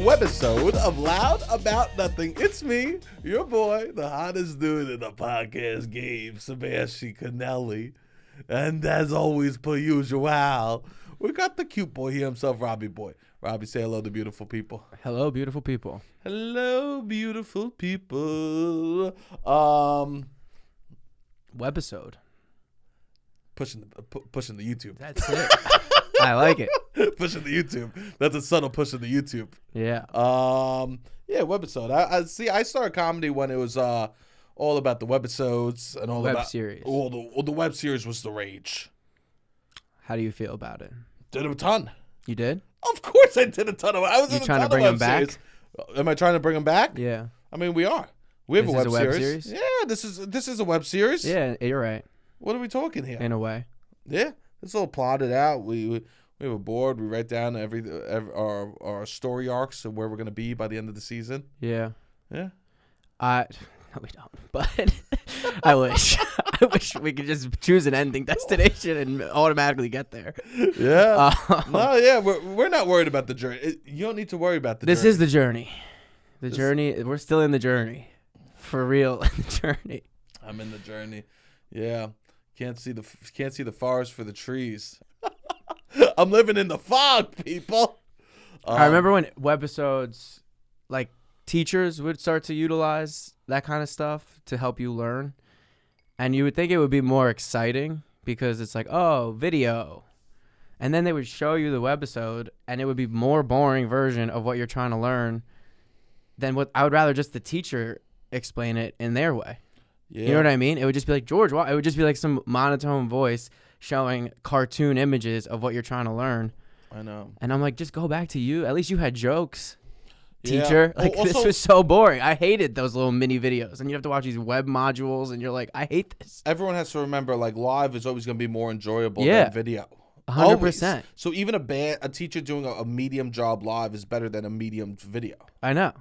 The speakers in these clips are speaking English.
webisode of Loud About Nothing. It's me, your boy, the hottest dude in the podcast game, Sebastian Conelli. And as always, per usual, we got the cute boy here himself, Robbie boy. Robbie, say hello to beautiful people. Hello, beautiful people. Hello, beautiful people. Webisode. Pushing the YouTube. That's it. I like it. Pushing the YouTube. That's a subtle push of the YouTube. Yeah. Yeah, webisode. I see. I started comedy when it was all about the webisodes and all Web about series. All the web series was the rage. How do you feel about it? Did a ton. You did? Of course, I did a ton of. I was You in a trying ton to bring of them web back? series. Am I trying to bring them back? Yeah. I mean, we are. We have This a is web, a web series. series? Yeah, this is a web series. Yeah, you're right. What are we talking here? In a way. Yeah, it's all plotted out. We have a board. We write down every our story arcs and where we're gonna be by the end of the season. Yeah. Yeah. No, we don't. But I wish. I wish we could just choose an ending destination and automatically get there. Yeah. No, yeah, we're not worried about the journey. You don't need to worry about the journey. This is the journey. The journey. We're still in the journey. For real, in the journey. I'm in the journey. Yeah. Can't see the forest for the trees. I'm living in the fog, people. I remember when webisodes, like teachers would start to utilize that kind of stuff to help you learn. And you would think it would be more exciting because it's like, oh, video. And then they would show you the webisode and it would be more boring version of what you're trying to learn than what I would rather just the teacher explain it in their way. Yeah. You know what I mean? It would just be like, George, it would just be like some monotone voice showing cartoon images of what you're trying to learn. I know. And I'm like, just go back to you. At least you had jokes, Yeah. teacher. Like, Also, this was so boring. I hated those little mini videos. And you have to watch these web modules, and you're like, I hate this. everyone has to remember, like, live is always going to be more enjoyable Yeah. than video. 100%. Always. So even a teacher doing a medium job live is better than a medium video. I know.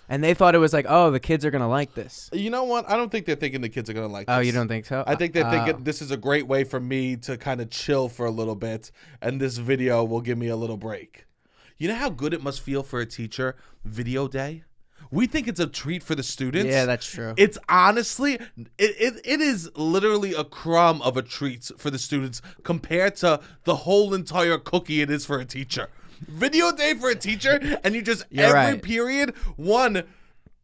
And they thought it was like, oh, the kids are going to like this. You know what? I don't think they're thinking the kids are going to like this. Oh, you don't think so? I think they're thinking this is a great way for me to kind of chill for a little bit, and this video will give me a little break. You know how good it must feel for a teacher, video day? We think it's a treat for the students. Yeah, that's true. It's honestly, it is literally a crumb of a treat for the students compared to the whole entire cookie it is for a teacher. Video day for a teacher, and you just, You're every right. period,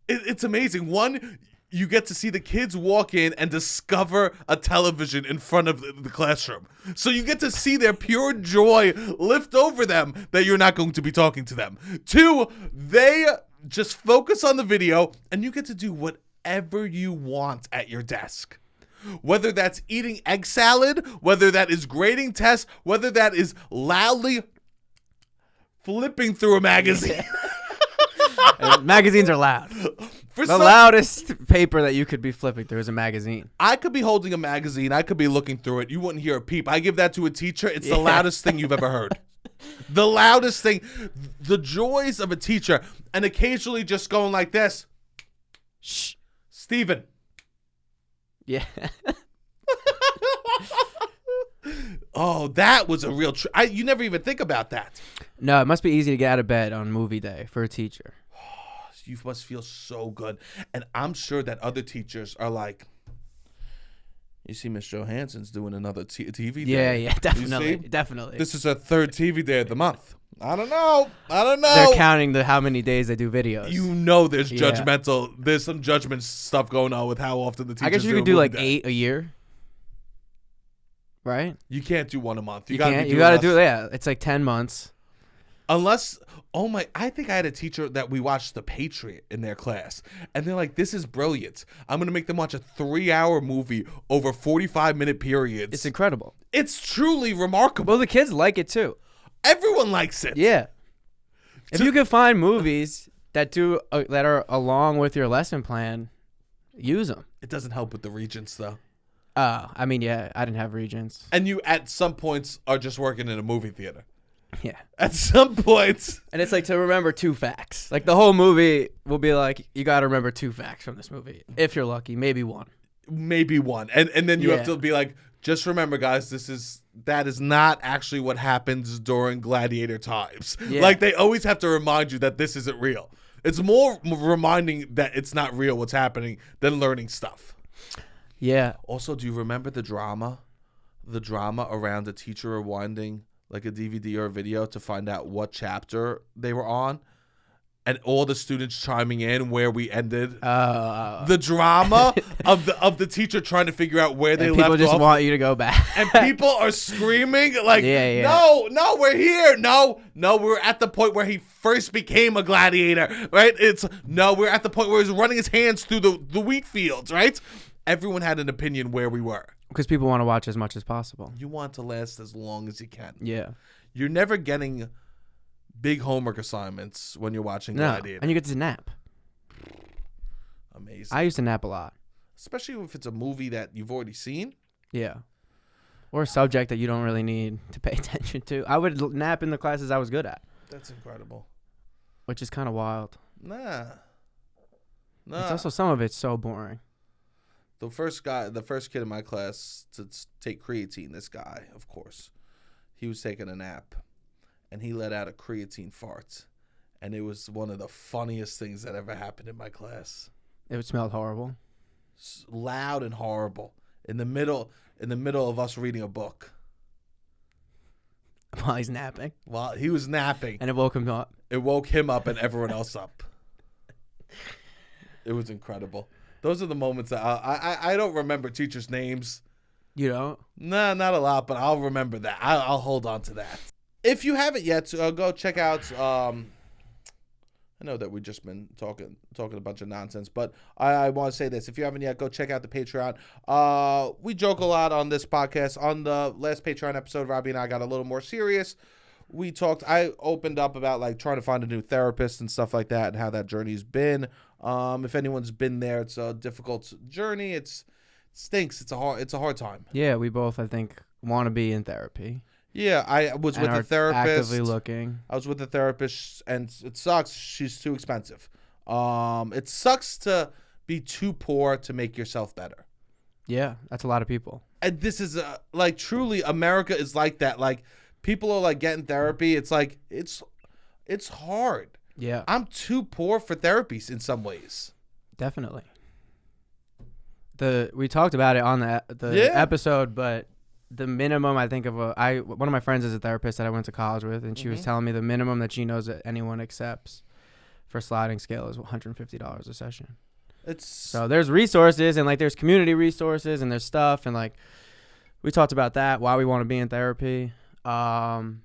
it's amazing. One, you get to see the kids walk in and discover a television in front of the classroom. So you get to see their pure joy lift over them that you're not going to be talking to them. Two, they just focus on the video, and you get to do whatever you want at your desk. Whether that's eating egg salad, whether that is grading tests, whether that is loudly flipping through a magazine. And magazines are loud. The loudest paper that you could be flipping through is a magazine. I could be holding a magazine. I could be looking through it. You wouldn't hear a peep. I give that to a teacher. It's the loudest thing you've ever heard. The loudest thing. The joys of a teacher. And occasionally just going like this. Shh. Steven. Yeah. Oh, that was a real you never even think about that. No, it must be easy to get out of bed on movie day for a teacher. You must feel so good. And I'm sure that other teachers are like, you see Miss Johansson's doing another TV day. Yeah, definitely. This is her third TV day of the month. I don't know. They're counting how many days they do videos. You know there's judgmental. There's some judgment stuff going on with how often the teachers I guess you could do like 8 a year. Right? You can't do one a month. You gotta do it's like 10 months. Unless, I think I had a teacher that we watched The Patriot in their class. And they're like, this is brilliant. I'm going to make them watch a 3-hour movie over 45-minute periods. It's incredible. It's truly remarkable. Well, the kids like it too. Everyone likes it. Yeah. If you can find movies that are along with your lesson plan, use them. It doesn't help with the regents, though. I mean, yeah, I didn't have regents. And you, at some points, are just working in a movie theater. Yeah. At some points. And it's like to remember 2 facts. Like the whole movie will be like, you got to remember 2 facts from this movie. If you're lucky, maybe 1. Maybe 1. And then you have to be like, Just remember, guys, that is not actually what happens during gladiator times. Yeah. Like, they always have to remind you that this isn't real. It's more reminding that it's not real what's happening than learning stuff. Yeah. Also, do you remember the drama? The drama around the teacher rewinding like a DVD or a video to find out what chapter they were on? And all the students chiming in where we ended. The drama of the teacher trying to figure out where they left off. People just want you to go back. And people are screaming like, Yeah. no, we're here. No, we're at the point where he first became a gladiator, right? We're at the point where he's running his hands through the wheat fields, right? Everyone had an opinion where we were. Because people want to watch as much as possible. You want to last as long as you can. Yeah. You're never getting big homework assignments when you're watching Gladiator. And you get to nap. Amazing. I used to nap a lot. Especially if it's a movie that you've already seen. Yeah. Or a subject that you don't really need to pay attention to. I would nap in the classes I was good at. That's incredible. Which is kind of wild. Nah. It's also, some of it's so boring. The first kid in my class to take creatine, this guy, of course, he was taking a nap. And he let out a creatine fart. And it was one of the funniest things that ever happened in my class. It smelled horrible. Loud and horrible. In the middle of us reading a book. While he's napping. While he was napping. And it woke him up. It woke him up and everyone else up. It was incredible. Those are the moments that I don't remember teachers' names. You don't? Nah, not a lot, but I'll remember that. I'll hold on to that. If you haven't yet, go check out. I know that we've just been talking a bunch of nonsense, but I want to say this: if you haven't yet, go check out the Patreon. We joke a lot on this podcast. On the last Patreon episode, Robbie and I got a little more serious. I opened up about like trying to find a new therapist and stuff like that, and how that journey's been. If anyone's been there, it's a difficult journey. It stinks. It's a hard time. Yeah, we both, I think, want to be in therapy. Yeah, I was with a therapist. Actively looking. I was with a therapist, and it sucks. She's too expensive. It sucks to be too poor to make yourself better. Yeah, that's a lot of people. And this is like truly America is like that. Like people are like getting therapy. It's like it's hard. Yeah, I'm too poor for therapies in some ways. Definitely. We talked about it on the episode, but the minimum I think one of my friends is a therapist that I went to college with, and she was telling me the minimum that she knows that anyone accepts for sliding scale is $150 a session. So there's resources, and like there's community resources, and there's stuff, and like we talked about that, why we want to be in therapy, where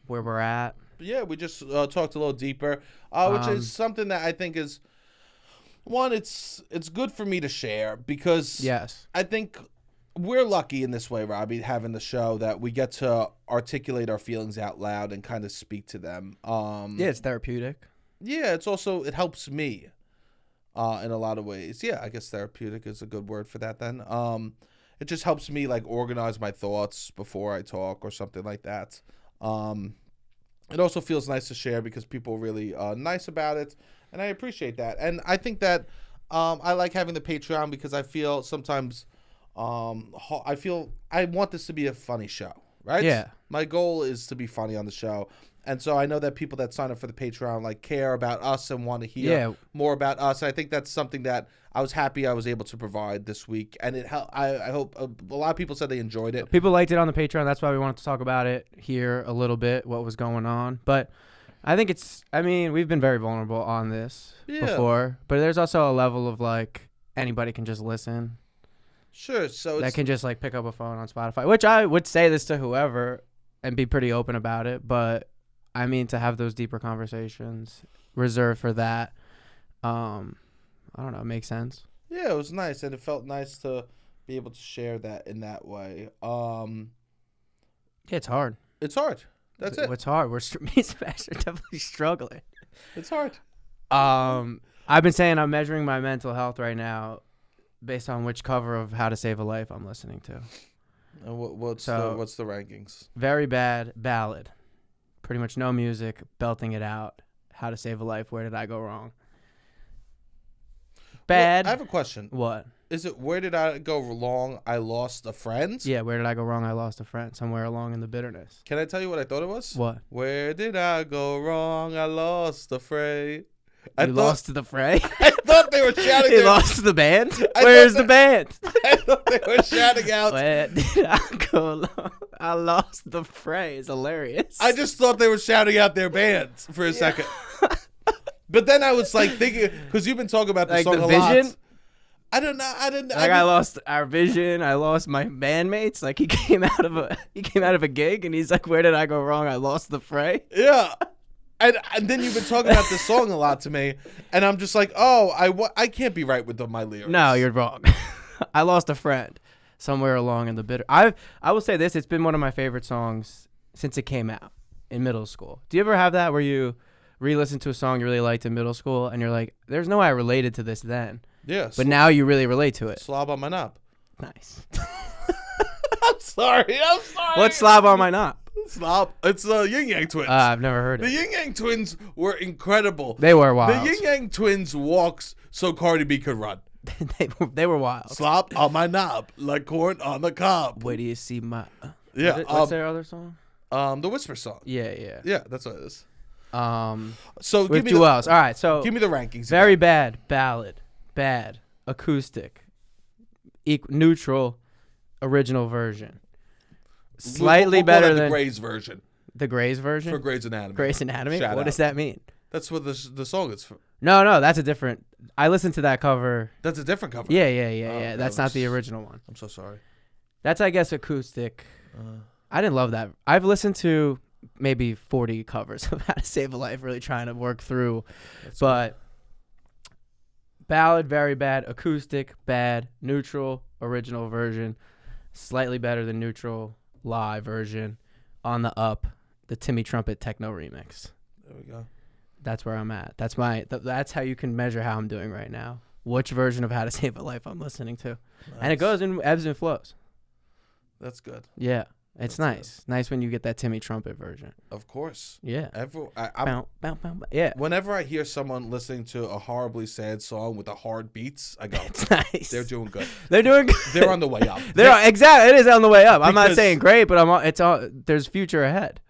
we're at. Yeah, we just talked a little deeper, which is something that I think is one. It's good for me to share because yes, I think we're lucky in this way, Robbie, having the show that we get to articulate our feelings out loud and kind of speak to them. Yeah, it's therapeutic. Yeah, it helps me in a lot of ways. Yeah, I guess therapeutic is a good word for that then. It just helps me like organize my thoughts before I talk or something like that. It also feels nice to share because people are really nice about it, and I appreciate that. And I think that I like having the Patreon because I feel sometimes I want this to be a funny show, right? Yeah. My goal is to be funny on the show. And so I know that people that sign up for the Patreon like care about us and want to hear more about us. I think that's something that I was happy I was able to provide this week, and I hope a lot of people said they enjoyed it. People liked it on the Patreon. That's why we wanted to talk about it here a little bit, what was going on. But I think we've been very vulnerable on this before, but there's also a level of like anybody can just listen. Sure. So that can just like pick up a phone on Spotify, which I would say this to whoever and be pretty open about it. But I mean, to have those deeper conversations reserved for that, I don't know, it makes sense. Yeah, it was nice, and it felt nice to be able to share that in that way. Yeah, it's hard. It's hard. That's it. It's hard. Me and Sebastian are definitely struggling. It's hard. I've been saying I'm measuring my mental health right now based on which cover of How to Save a Life I'm listening to. And what's the rankings? Very bad ballad. Pretty much no music, belting it out. How to Save a Life. Where did I go wrong? Bad. Well, I have a question. What? Is it Where Did I Go Wrong? I Lost a Friend? Yeah, where did I go wrong? I lost a friend somewhere along in the bitterness. Can I tell you what I thought it was? What? Where did I go wrong? I lost the fray. You lost to the fray? I thought they were shouting. You lost to the band? I Where's thought the band? I thought they were shouting out. Where did I go wrong? I lost the fray. It's hilarious. I just thought they were shouting out their bands for a second. But then I was like thinking, because you've been talking about the Like song the a Vision? lot. I don't know. I didn't. Like I lost our vision. I lost my bandmates. Like he came out of a gig and he's like, "Where did I go wrong? I lost the fray." Yeah. And then you've been talking about this song a lot to me, and I'm just like, oh, I can't be right with my lyrics. No, you're wrong. I lost a friend somewhere along in the bitter. I will say this: it's been one of my favorite songs since it came out in middle school. Do you ever have that where you re-listen to a song you really liked in middle school and you're like, "There's no way I related to this then." Yeah. But now you really relate to it. Slob on my knob. Nice. I'm sorry. What's Slob on my knob? Slob. It's the Yin Yang Twins. I've never heard The it. Yin Yang Twins were incredible. They were wild. The Yin Yang Twins walks so Cardi B could run. they were wild. Slop on my knob, like corn on the cob. Where do you see my? Yeah. What's their other song? The Whisper song. Yeah. Yeah, that's what it is. With So give me Jewels. All right, so give me the rankings. very bad ballad, bad acoustic, neutral, original version. Slightly We'll call better that than the Grey's version the Grey's version. for Grey's Anatomy. Grey's Anatomy. Shout What out. does that mean? That's what the song is for. No, that's a different. I listened to that cover. That's a different cover. Yeah. okay, That's not the original one. I'm so sorry. That's, I guess, acoustic. I didn't love that. I've listened to maybe 40 covers of How to Save a Life, really trying to work through. But ballad, very bad. Acoustic, bad. Neutral, original version. Slightly better than neutral, live version. On the up, the Timmy Trumpet techno remix. There we go. That's where I'm at. That's how you can measure how I'm doing right now. Which version of How to Save a Life I'm listening to. Nice. And it goes in ebbs and flows. That's good. Yeah. It's That's nice. Nice when you get that Timmy Trumpet version. Of course. Yeah. I'm, Bow. Yeah. whenever I hear someone listening to a horribly sad song with the hard beats, I go, It's nice. they're doing good. They're doing good. They're on the way up. Exactly. It is on the way up. I'm not Because- saying great, but there's future ahead.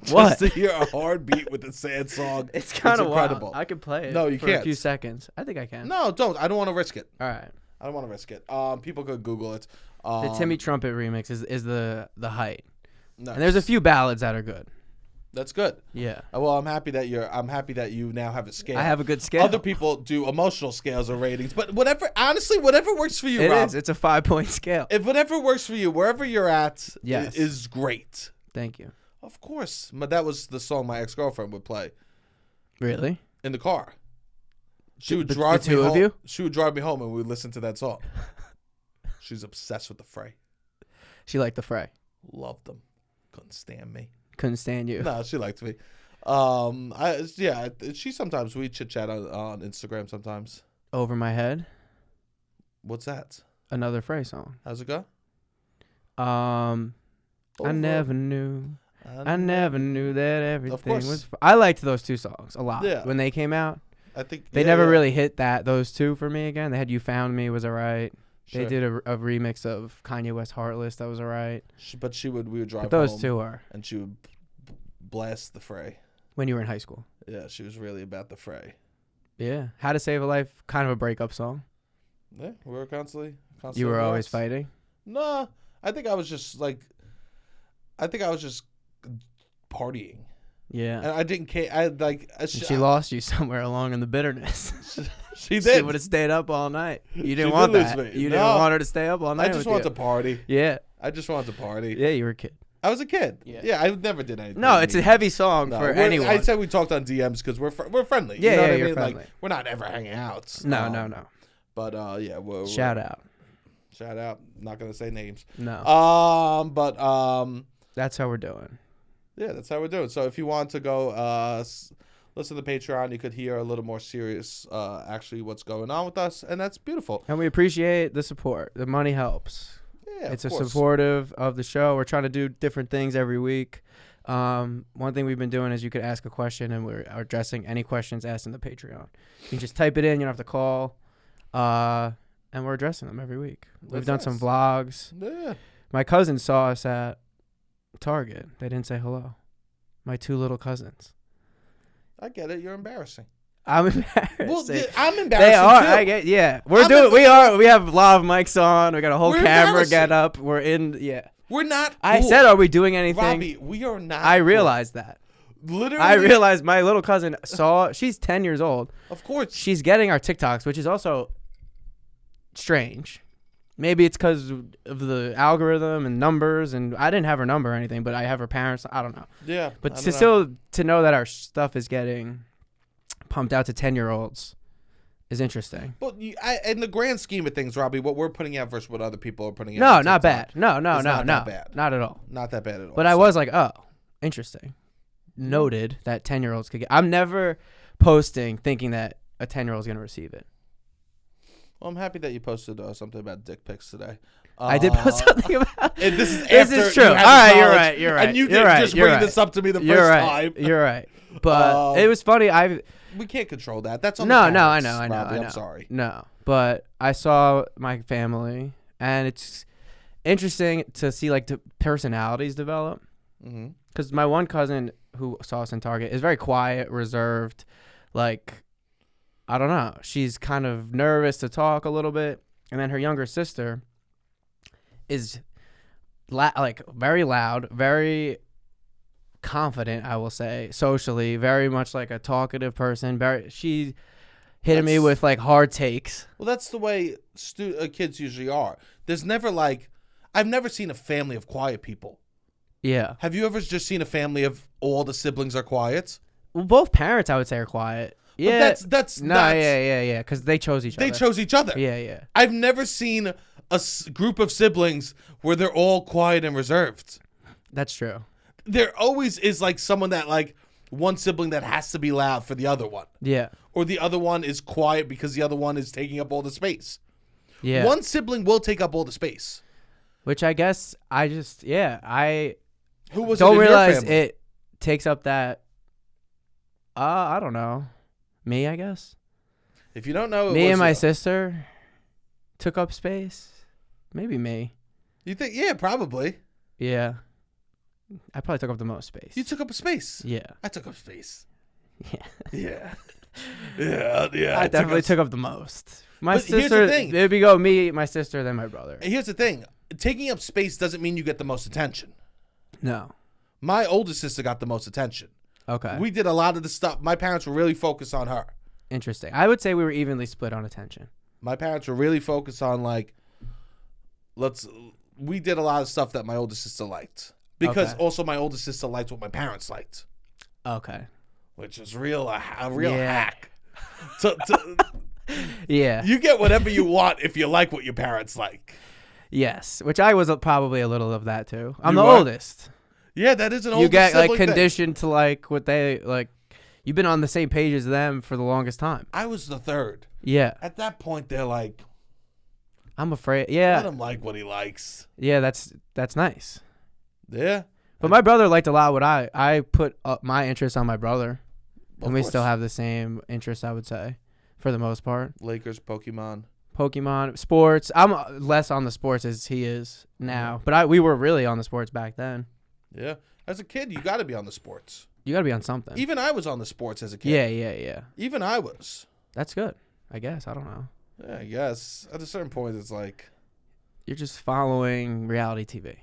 Just What? to hear a hard beat with a sad song, It's kind of incredible. wild. I could play it. No, you for can't. a few seconds. I think I can. No, don't. I don't want to risk it. All right. I don't want to risk it. People could Google it. The Timmy Trumpet remix is the height. Nice. And there's a few ballads that are good. That's good. Yeah. Well, I'm happy that you now have a scale. I have a good scale. Other people do emotional scales or ratings, but whatever works for you, It Rob. is. It's a 5-point scale. If whatever works for you, wherever you're at, Yes. is great. Thank you. Of course. But that was the song my ex-girlfriend would play Really? in the car. She would The drive me two of home. you? She would drive me home and we'd listen to that song. She's obsessed with the Fray. She liked the fray. Loved them. Couldn't stand me. Couldn't stand you. No, she liked me. She sometimes we chit chat on Instagram sometimes. Over my head. What's that? Another fray song. How's it go? I never knew. I never knew that everything course. was. I liked those two songs a lot Yeah. when they came out. I think They never really hit those two for me again. They had "You Found Me" was alright. Sure. They did a remix of Kanye West "Heartless" that was alright. We would drive But those home two are and she would blast the Fray. when you were in high school. Yeah, she was really about the Fray. Yeah, "How to Save a Life," kind of a breakup song. Yeah, we were constantly You were always relaxed. fighting. No, I think I was just partying, Yeah, and I didn't care. and she lost you somewhere along in the bitterness. She She did. would have stayed up all night. You She didn't want did lose that. me. You didn't No. want her to stay up all night. I just with wanted you. to party. Yeah, I just wanted to party. yeah, you were a kid. I was a kid. Yeah. I never did anything. No, it's a heavy song No, for we're- anyone. I said we talked on DMs because we're friendly. Yeah, you know yeah, what I you're mean? friendly. Like, we're not ever hanging out. no. But yeah, we're, Shout out. shout out. Not gonna say names. No, But that's how we're doing. yeah, that's how we're doing. So if you want to go listen to the Patreon, you could hear a little more serious actually what's going on with us, and that's beautiful. And we appreciate the support. The money helps. Yeah, It's of a course. supportive of the show. We're trying to do different things every week. One thing we've been doing is you could ask a question, and we're addressing any questions asked in the Patreon. You can just type it in. You don't have to call. And we're addressing them every week. We've done some vlogs. Yeah. My cousins saw us at Target. They didn't say hello. My 2 little cousins. I get it. You're embarrassing. I'm embarrassed. Well, I'm embarrassed. They are. Too. I get. Yeah, We have live mics on. We got a whole camera get up. We're in. Yeah. We're not. Cool. I said, are we doing anything? Robbie, we are not. I realized that. Literally. I realized my little cousin saw. She's 10 years old. Of course. She's getting our TikToks, which is also strange. Maybe it's because of the algorithm and numbers, and I didn't have her number or anything, but I have her parents. I don't know. Yeah. But to know that our stuff is getting pumped out to 10-year-olds is interesting. But in the grand scheme of things, Robbie, what we're putting out versus what other people are putting out. No, not bad. No, not bad. Not at all. Not that bad at all. But I was like, oh, interesting. Noted that 10-year-olds could get. I'm never posting thinking that a 10-year-old is going to receive it. Well, I'm happy that you posted something about dick pics today. I did post something about. This is this is true. All right, you're right. And you didn't just bring this up to me the first time. You're right. But it was funny. We can't control that. That's on no. the parents, I know. Robbie, I'm sorry. No, but I saw my family, and it's interesting to see like the personalities develop. Because my one cousin who saw us in Target is very quiet, reserved, like. I don't know. She's kind of nervous to talk a little bit. And then her younger sister is like very loud, very confident, I will say, socially, very much like a talkative person. She hit me with like hard takes. Well, that's the way kids usually are. There's never like, I've never seen a family of quiet people. Yeah. Have you ever just seen a family of all the siblings are quiet? Well, both parents, I would say, are quiet. Yeah, but that's no, nuts. yeah, because they chose each other. They chose each other. Yeah. I've never seen a group of siblings where they're all quiet and reserved. That's true. There always is like someone that like one sibling that has to be loud for the other one. Yeah. Or the other one is quiet because the other one is taking up all the space. Yeah. One sibling will take up all the space. Which I guess I Who was don't it in realize your family? it takes up that. I don't know. Me, I guess. If you don't know, me and my sister took up space. Maybe me. You think? Yeah, probably. Yeah. I probably took up the most space. You took up a space. Yeah. I took up space. Yeah. Yeah. I definitely took up the most. My But sister. here's the thing. It'd be go me, my sister, then my brother. Here's the thing. Taking up space doesn't mean you get the most attention. No. My older sister got the most attention. Okay. We did a lot of the stuff. My parents were really focused on her. Interesting. I would say we were evenly split on attention. My parents were really focused on like, we did a lot of stuff that my older sister liked. Because also my older sister liked what my parents liked. Okay. Which is a real hack. Yeah. You get whatever you want if you like what your parents like. Yes. Which I was probably a little of that too. I'm the were? oldest. Yeah, that is an older You get like sibling conditioned to like what they like. You've been on the same page as them for the longest time. I was the third. Yeah. At that point, they're like, I'm afraid. Yeah. let him like what he likes. Yeah, that's nice. Yeah. But my brother liked a lot what I put up my interest on my brother. Of And we course. still have the same interest, I would say, for the most part. Lakers, Pokemon, sports. I'm less on the sports as he is now. But we were really on the sports back then. Yeah. As a kid, you got to be on the sports. You got to be on something. Even I was on the sports as a kid. Yeah. Even I was. That's good, I guess. I don't know. Yeah, I guess. At a certain point, it's like, You're just following reality TV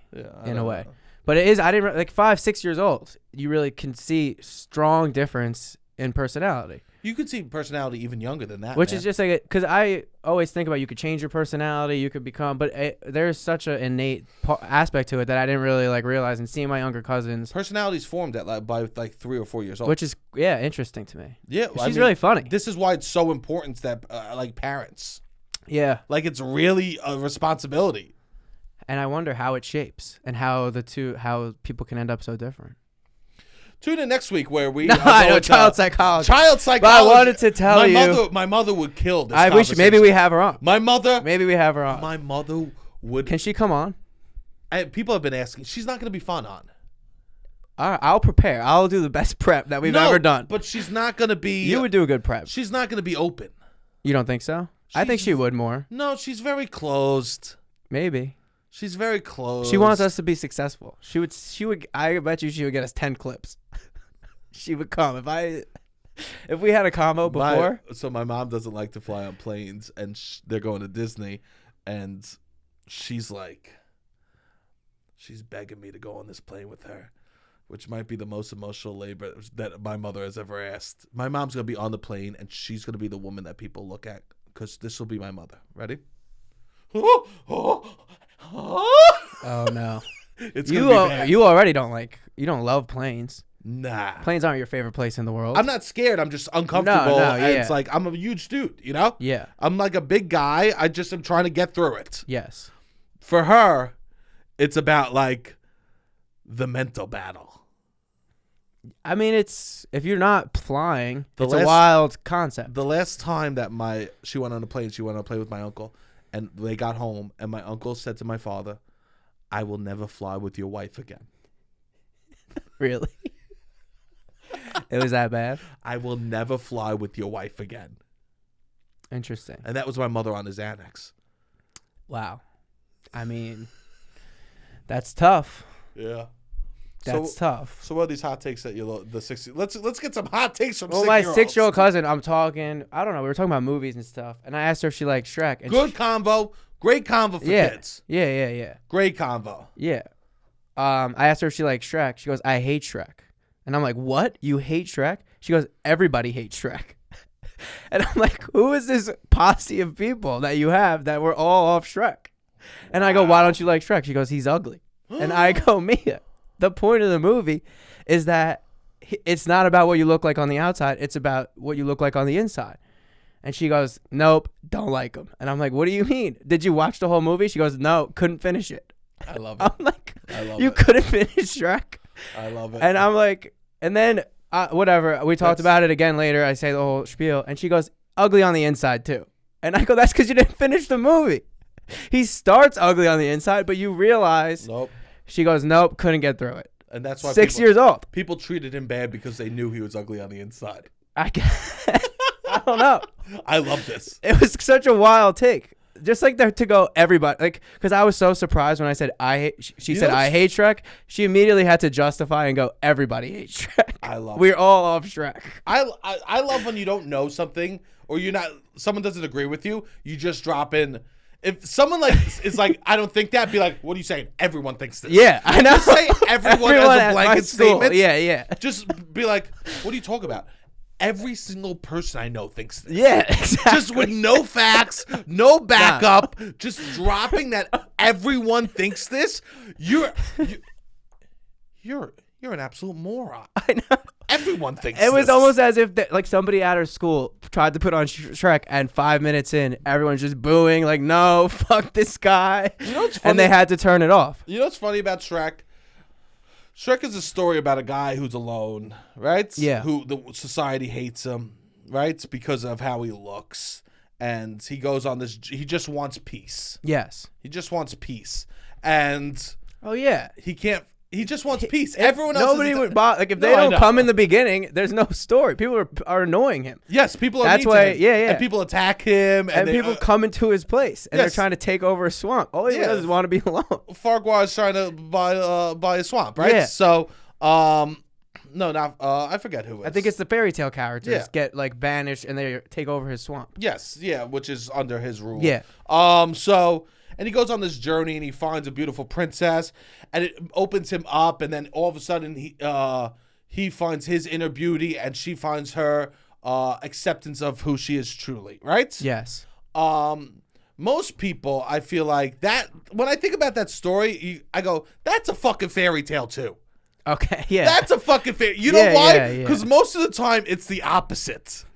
in a way. know. But it is, I didn't, like 5-6 years old, you really can see strong difference in personality. You could see personality even younger than that. Which man. is just like, because I always think about you could change your personality, you could become, but there's such an innate aspect to it that I didn't really like realize. And seeing my younger cousins, personality's formed at by 3 or 4 years old. which is interesting to me. Yeah, She's really funny. This is why it's so important that like parents, Yeah, like it's really a responsibility. and I wonder how it shapes and how people can end up so different. Tune in next week where we I know child psychology. Child psychology. But I wanted to tell you, my mother would kill this. maybe we have her on. My mother would. would. Can she come on? People have been asking. She's not going to be fun on. All right, I'll prepare. I'll do the best prep that we've ever done. But she's not gonna be. You would do a good prep. She's not gonna be open. You don't think so? I think she would more. No, she's very closed. Maybe. She's very closed. She wants us to be successful. She would. I bet you she would get us 10 clips. She would come if we had a combo before. So my mom doesn't like to fly on planes, and they're going to Disney, and she's begging me to go on this plane with her, which might be the most emotional labor that my mother has ever asked. My mom's gonna be on the plane, and she's gonna be the woman that people look at, because this will be my mother. Ready? Oh no! It's gonna be bad. You already you don't love planes. Nah. Planes aren't your favorite place in the world. I'm not scared. I'm just uncomfortable. No, and yeah. it's like, I'm a huge dude, you know? Yeah. I'm like a big guy. I just am trying to get through it. Yes. For her, it's about like the mental battle. I mean, if you're not flying, it's last- a wild concept. The last time that she went on a plane with my uncle, and they got home, and my uncle said to my father, I will never fly with your wife again. Really? It was that bad? I will never fly with your wife again. Interesting. And that was my mother on his Annex. Wow. I mean, that's tough. Yeah. That's tough. So what are these hot takes that the 60? Let's get some hot takes from. Well, my 6-year-old cousin, I don't know. We were talking about movies and stuff, and I asked her if she liked Shrek. And Good convo, great convo for kids. Yeah. Great convo. Yeah. I asked her if she liked Shrek. She goes, I hate Shrek. And I'm like, what? You hate Shrek? She goes, everybody hates Shrek. And I'm like, who is this posse of people that you have that we're all off Shrek? And I go, why don't you like Shrek? She goes, he's ugly. And I go, Mia, the point of the movie is that it's not about what you look like on the outside. It's about what you look like on the inside. And she goes, nope, don't like him. And I'm like, what do you mean? Did you watch the whole movie? She goes, no, couldn't finish it. I love it. I'm like, I love you it. couldn't finish Shrek? I love it. And I'm like, and then whatever. We talked about it again later. I say the whole spiel. And she goes, ugly on the inside too. And I go, that's because you didn't finish the movie. He starts ugly on the inside, but you realize. Nope. She goes, nope, couldn't get through it. And that's why 6 years old. People treated him bad because they knew he was ugly on the inside. I don't know. I love this. It was such a wild take. Just like to go everybody, like, because I was so surprised when I said she said I hate Shrek. She immediately had to justify and go, everybody hates Shrek. I love We're all off Shrek. I love when you don't know something, or someone doesn't agree with you, you just drop in. If someone is like, I don't think that, be like, what are you saying? Everyone thinks this. Yeah, I know. Just say everyone as a at my blanket school. statement. Yeah. Just be like, what are you talking about? Every single person I know thinks this. Yeah, exactly. Just with no facts, no backup, just dropping that everyone thinks this. You're an absolute moron. I know. Everyone thinks It was this. almost as if like somebody at our school tried to put on Shrek, and 5 minutes in, everyone's just booing, like, no, fuck this guy. You know what's funny? And they had to turn it off. You know what's funny about Shrek? Shrek is a story about a guy who's alone, right? Yeah. Who the society hates him, right? Because of how he looks. And he goes on this, he just wants peace. Yes. He just wants peace. And Oh, yeah. he just wants peace. Everyone else Nobody would bother. Like, if they don't come in the beginning, there's no story. People are annoying him. Yes, people are That's mean to why, him. yeah. And people attack him. And people come into his place, and yes. they're trying to take over a swamp. All he does is want to be alone. Farquhar is trying to buy a swamp, right? Yeah. So, I forget who it is. I think it's the fairy tale characters Yeah. get like banished, and they take over his swamp. Yes, yeah, which is under his rule. Yeah. And he goes on this journey, and he finds a beautiful princess, and it opens him up, and then all of a sudden he finds his inner beauty, and she finds her acceptance of who she is truly, right? Yes. Most people, I feel like that when I think about that story, I go, that's a fucking fairy tale too. Okay. Yeah. That's a fucking fairy. You know why? Yeah. Because most of the time it's the opposite.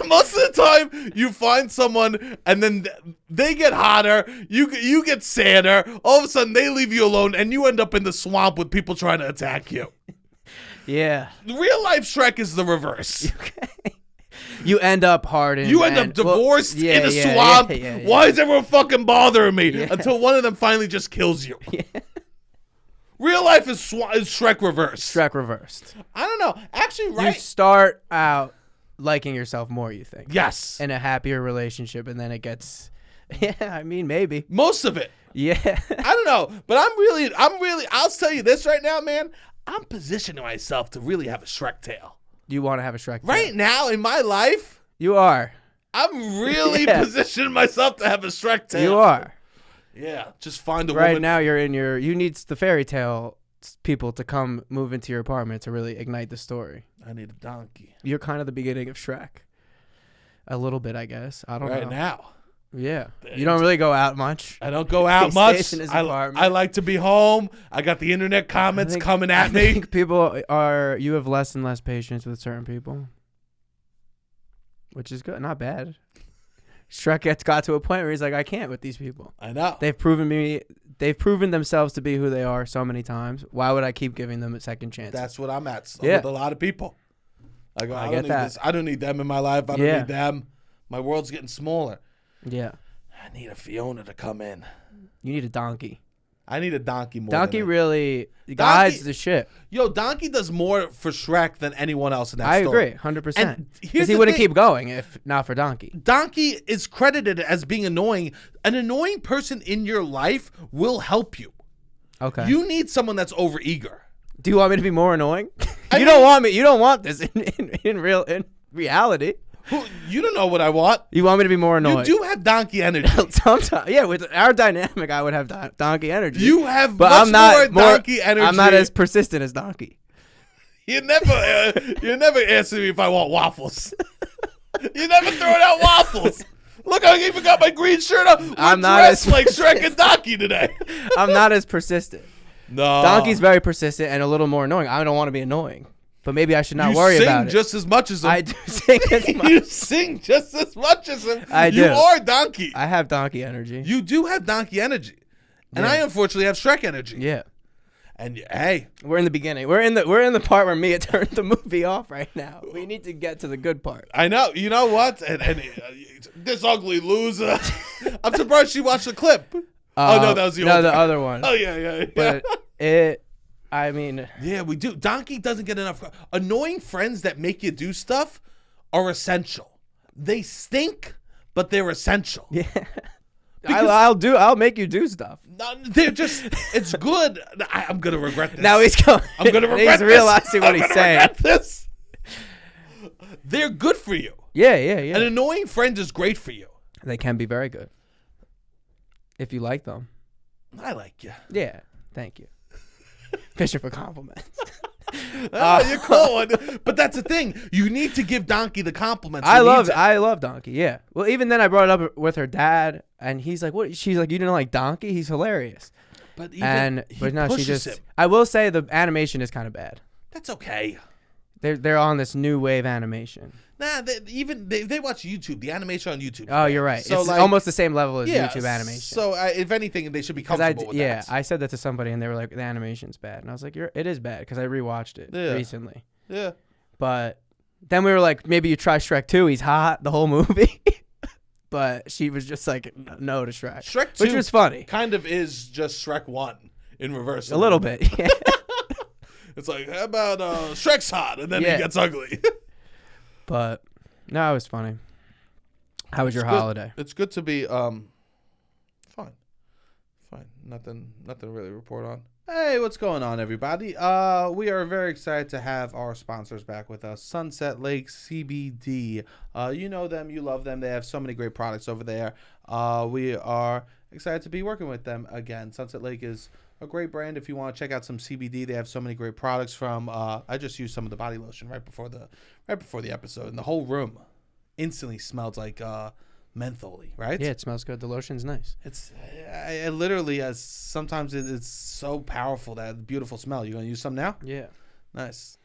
Most of the time, you find someone, and then they get hotter. You get sadder. All of a sudden, they leave you alone, and you end up in the swamp with people trying to attack you. Yeah. Real life Shrek is the reverse. Okay. You end up hardened. You end up divorced in a swamp. Yeah. Why is everyone fucking bothering me? Until one of them finally just kills you. Yeah. Real life is Shrek reversed. Shrek reversed. I don't know. Actually, You right? start out liking yourself more, you think. Yes. In a happier relationship, and then it gets, yeah, I mean, maybe. Most of it. Yeah. I don't know, but I'm really, I'll tell you this right now, man. I'm positioning myself to really have a Shrek tale. You want to have a Shrek tale. Right now in my life, You are. I'm really Yeah. positioning myself to have a Shrek tale. You are. Yeah, just find a Right woman. now, you need the fairy tale people to come move into your apartment to really ignite the story. I need a donkey. You're kind of the beginning of Shrek. A little bit, I guess. I don't know. Right now. Yeah. You don't really go out much. I don't go out He much. stays in his I apartment. like to be home. I got the internet comments coming at I me. think you have less and less patience with certain people, which is good. Not bad. Shrek got to a point where he's like, I can't with these people. I know. They've proven themselves to be who they are so many times. Why would I keep giving them a second chance? That's what I'm at. Yeah. With a lot of people. I go, I get don't need that. this. I don't need them in my life. I don't Yeah. need them. My world's getting smaller. Yeah. I need a Fiona to come in. You need a donkey. I need a donkey more. Donkey than really guides the ship. Yo, Donkey does more for Shrek than anyone else in that I story. agree, 100%. And here's Because he the wouldn't thing. keep going if not for Donkey. Donkey is credited as being annoying. An annoying person in your life will help you. Okay. You need someone that's overeager. Do you want me to be more annoying? I You mean- don't want me. You don't want this in reality. You don't know what I want. You want me to be more You annoying. do have donkey energy. Sometimes, yeah. With our dynamic, I would have Donkey energy. You have but much I'm not more donkey energy. I'm not as persistent as Donkey. You never answer me if I want waffles. You never throwing out waffles. Look, I even got my green shirt on. I'm We're not dressed as like Shrek and Donkey today. I'm not as persistent. No, Donkey's very persistent and a little more annoying. I don't want to be annoying, but maybe I should not you worry sing about it. just as much as him. I do sing as much. You sing just as much as him. I You do. are Donkey. I have Donkey energy. You do have Donkey energy, and Yeah. I unfortunately have Shrek energy. Yeah. And hey, We're in the beginning. We're in the part where Mia turned the movie off right now. We need to get to the good part. I know. You know what? And this ugly loser. I'm surprised she watched the clip. Oh no, that was the no, old the guy. other one. Oh yeah. But I mean, Yeah, we do. Donkey doesn't get enough. Annoying friends that make you do stuff are essential. They stink, but they're essential. yeah. Because- I'll make you do stuff. No, they're just. It's good. I'm gonna regret this. Now he's going. I'm gonna regret He's this. realizing what I'm he's gonna saying. regret this. They're good for you. Yeah. An annoying friend is great for you. They can be very good if you like them. I like you. Yeah. Thank you. Fishing for compliments. Oh, you're cool. But that's the thing. You need to give Donkey the compliments. I He needs it. love Donkey. Yeah. Well, even then, I brought it up with her dad, and he's like, "What?" She's like, "You didn't like Donkey? He's hilarious." But even But no, she pushes just. him. I will say the animation is kind of bad. That's okay. They're on this new wave animation. Nah, they watch YouTube. The animation on YouTube. Oh, you're right. So it's like, almost the same level as yeah, YouTube animation. So if anything, they should be 'Cause comfortable with that. I said that to somebody, and they were like, "The animation's bad," and I was like, "It is bad," because I rewatched it Yeah. recently. Yeah. But then we were like, maybe you try Shrek 2. He's hot the whole movie. But she was just like, no to Shrek. Shrek 2 which was funny. kind of is just Shrek 1 in reverse. A little bit. Yeah. It's like, how about Shrek's hot, and then Yeah. he gets ugly. But no, it was funny. How was your It's good. holiday? It's good to be fine. Nothing to really report on. Hey, what's going on, everybody? We are very excited to have our sponsors back with us. Sunset Lake CBD. You know them, you love them. They have so many great products over there. We are excited to be working with them again. Sunset Lake is a great brand. If you want to check out some CBD, they have so many great products from. I just used some of the body lotion right before the episode, and the whole room instantly smelled like mentholy, right? Yeah, it smells good. The lotion's nice. It's I literally sometimes it's so powerful, that beautiful smell. You gonna use some now? Yeah. Nice.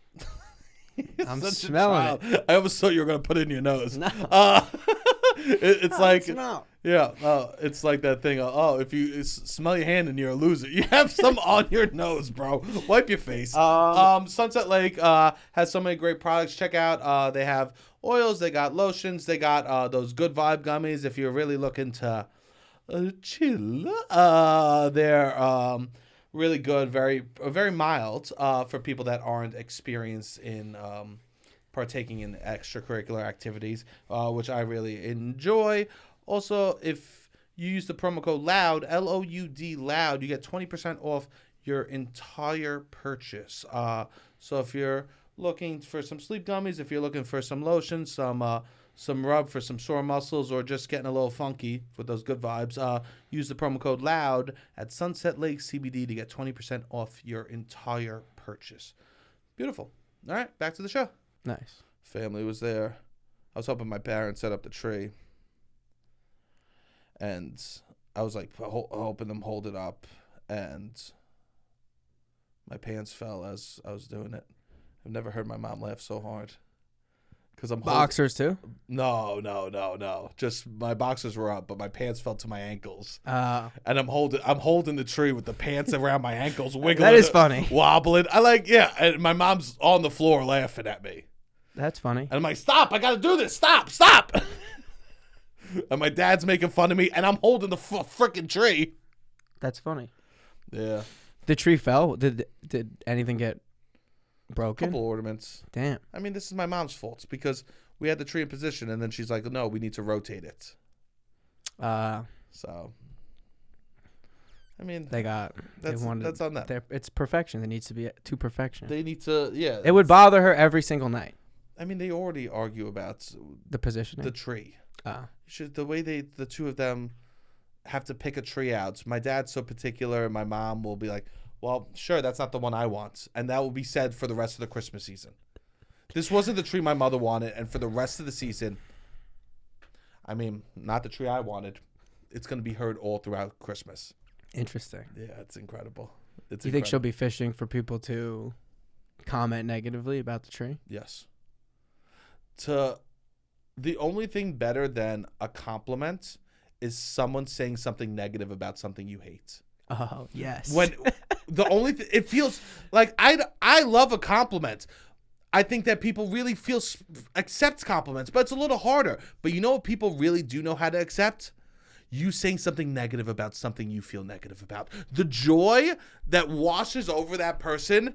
I'm Such a smelling child. I almost thought you were gonna put it in your nose. No. It's like smell. yeah, it's like that thing. If you smell your hand and you're a loser, you have some on your nose, bro. Wipe your face. Sunset Lake has so many great products. Check out. They have oils. They got lotions. They got those good vibe gummies. If you're really looking to chill, they're really good, very mild for people that aren't experienced in partaking in extracurricular activities, which I really enjoy. Also, if you use the promo code LOUD, LOUD, LOUD, you get 20% off your entire purchase. So if you're looking for some sleep gummies, if you're looking for some lotion, some rub for some sore muscles, or just getting a little funky with those good vibes, use the promo code LOUD at Sunset Lake CBD to get 20% off your entire purchase. Beautiful. All right, back to the show. Nice. Family was there. I was helping my parents set up the tree. And I was like helping them hold it up. And my pants fell as I was doing it. I've never heard my mom laugh so hard. Because I'm boxers too? No. Just my boxers were up, but my pants fell to my ankles. And I'm holding the tree with the pants around my ankles, wiggling. That is funny. Wobbling. And my mom's on the floor laughing at me. That's funny. And I'm like, stop! I gotta do this. Stop! And my dad's making fun of me, and I'm holding the freaking tree. That's funny. Yeah. The tree fell. Did anything get broken? Couple ornaments. Damn. I mean, this is my mom's fault because we had the tree in position, and then she's like, "No, we need to rotate it." So, I mean, that's on them. It's perfection. It needs to be to perfection. They need to, yeah. It would bother her every single night. I mean, they already argue about the positioning, the tree. The way the two of them have to pick a tree out. My dad's so particular, and my mom will be like, well, sure, that's not the one I want. And that will be said for the rest of the Christmas season. This wasn't the tree my mother wanted, and for the rest of the season, I mean, not the tree I wanted. It's going to be heard all throughout Christmas. Interesting. Yeah, it's incredible. You think she'll be fishing for people to comment negatively about the tree? Yes. The only thing better than a compliment is someone saying something negative about something you hate. Oh, yes. When it feels like I love a compliment. I think that people really accept compliments, but it's a little harder. But you know what people really do know how to accept? You saying something negative about something you feel negative about. The joy that washes over that person,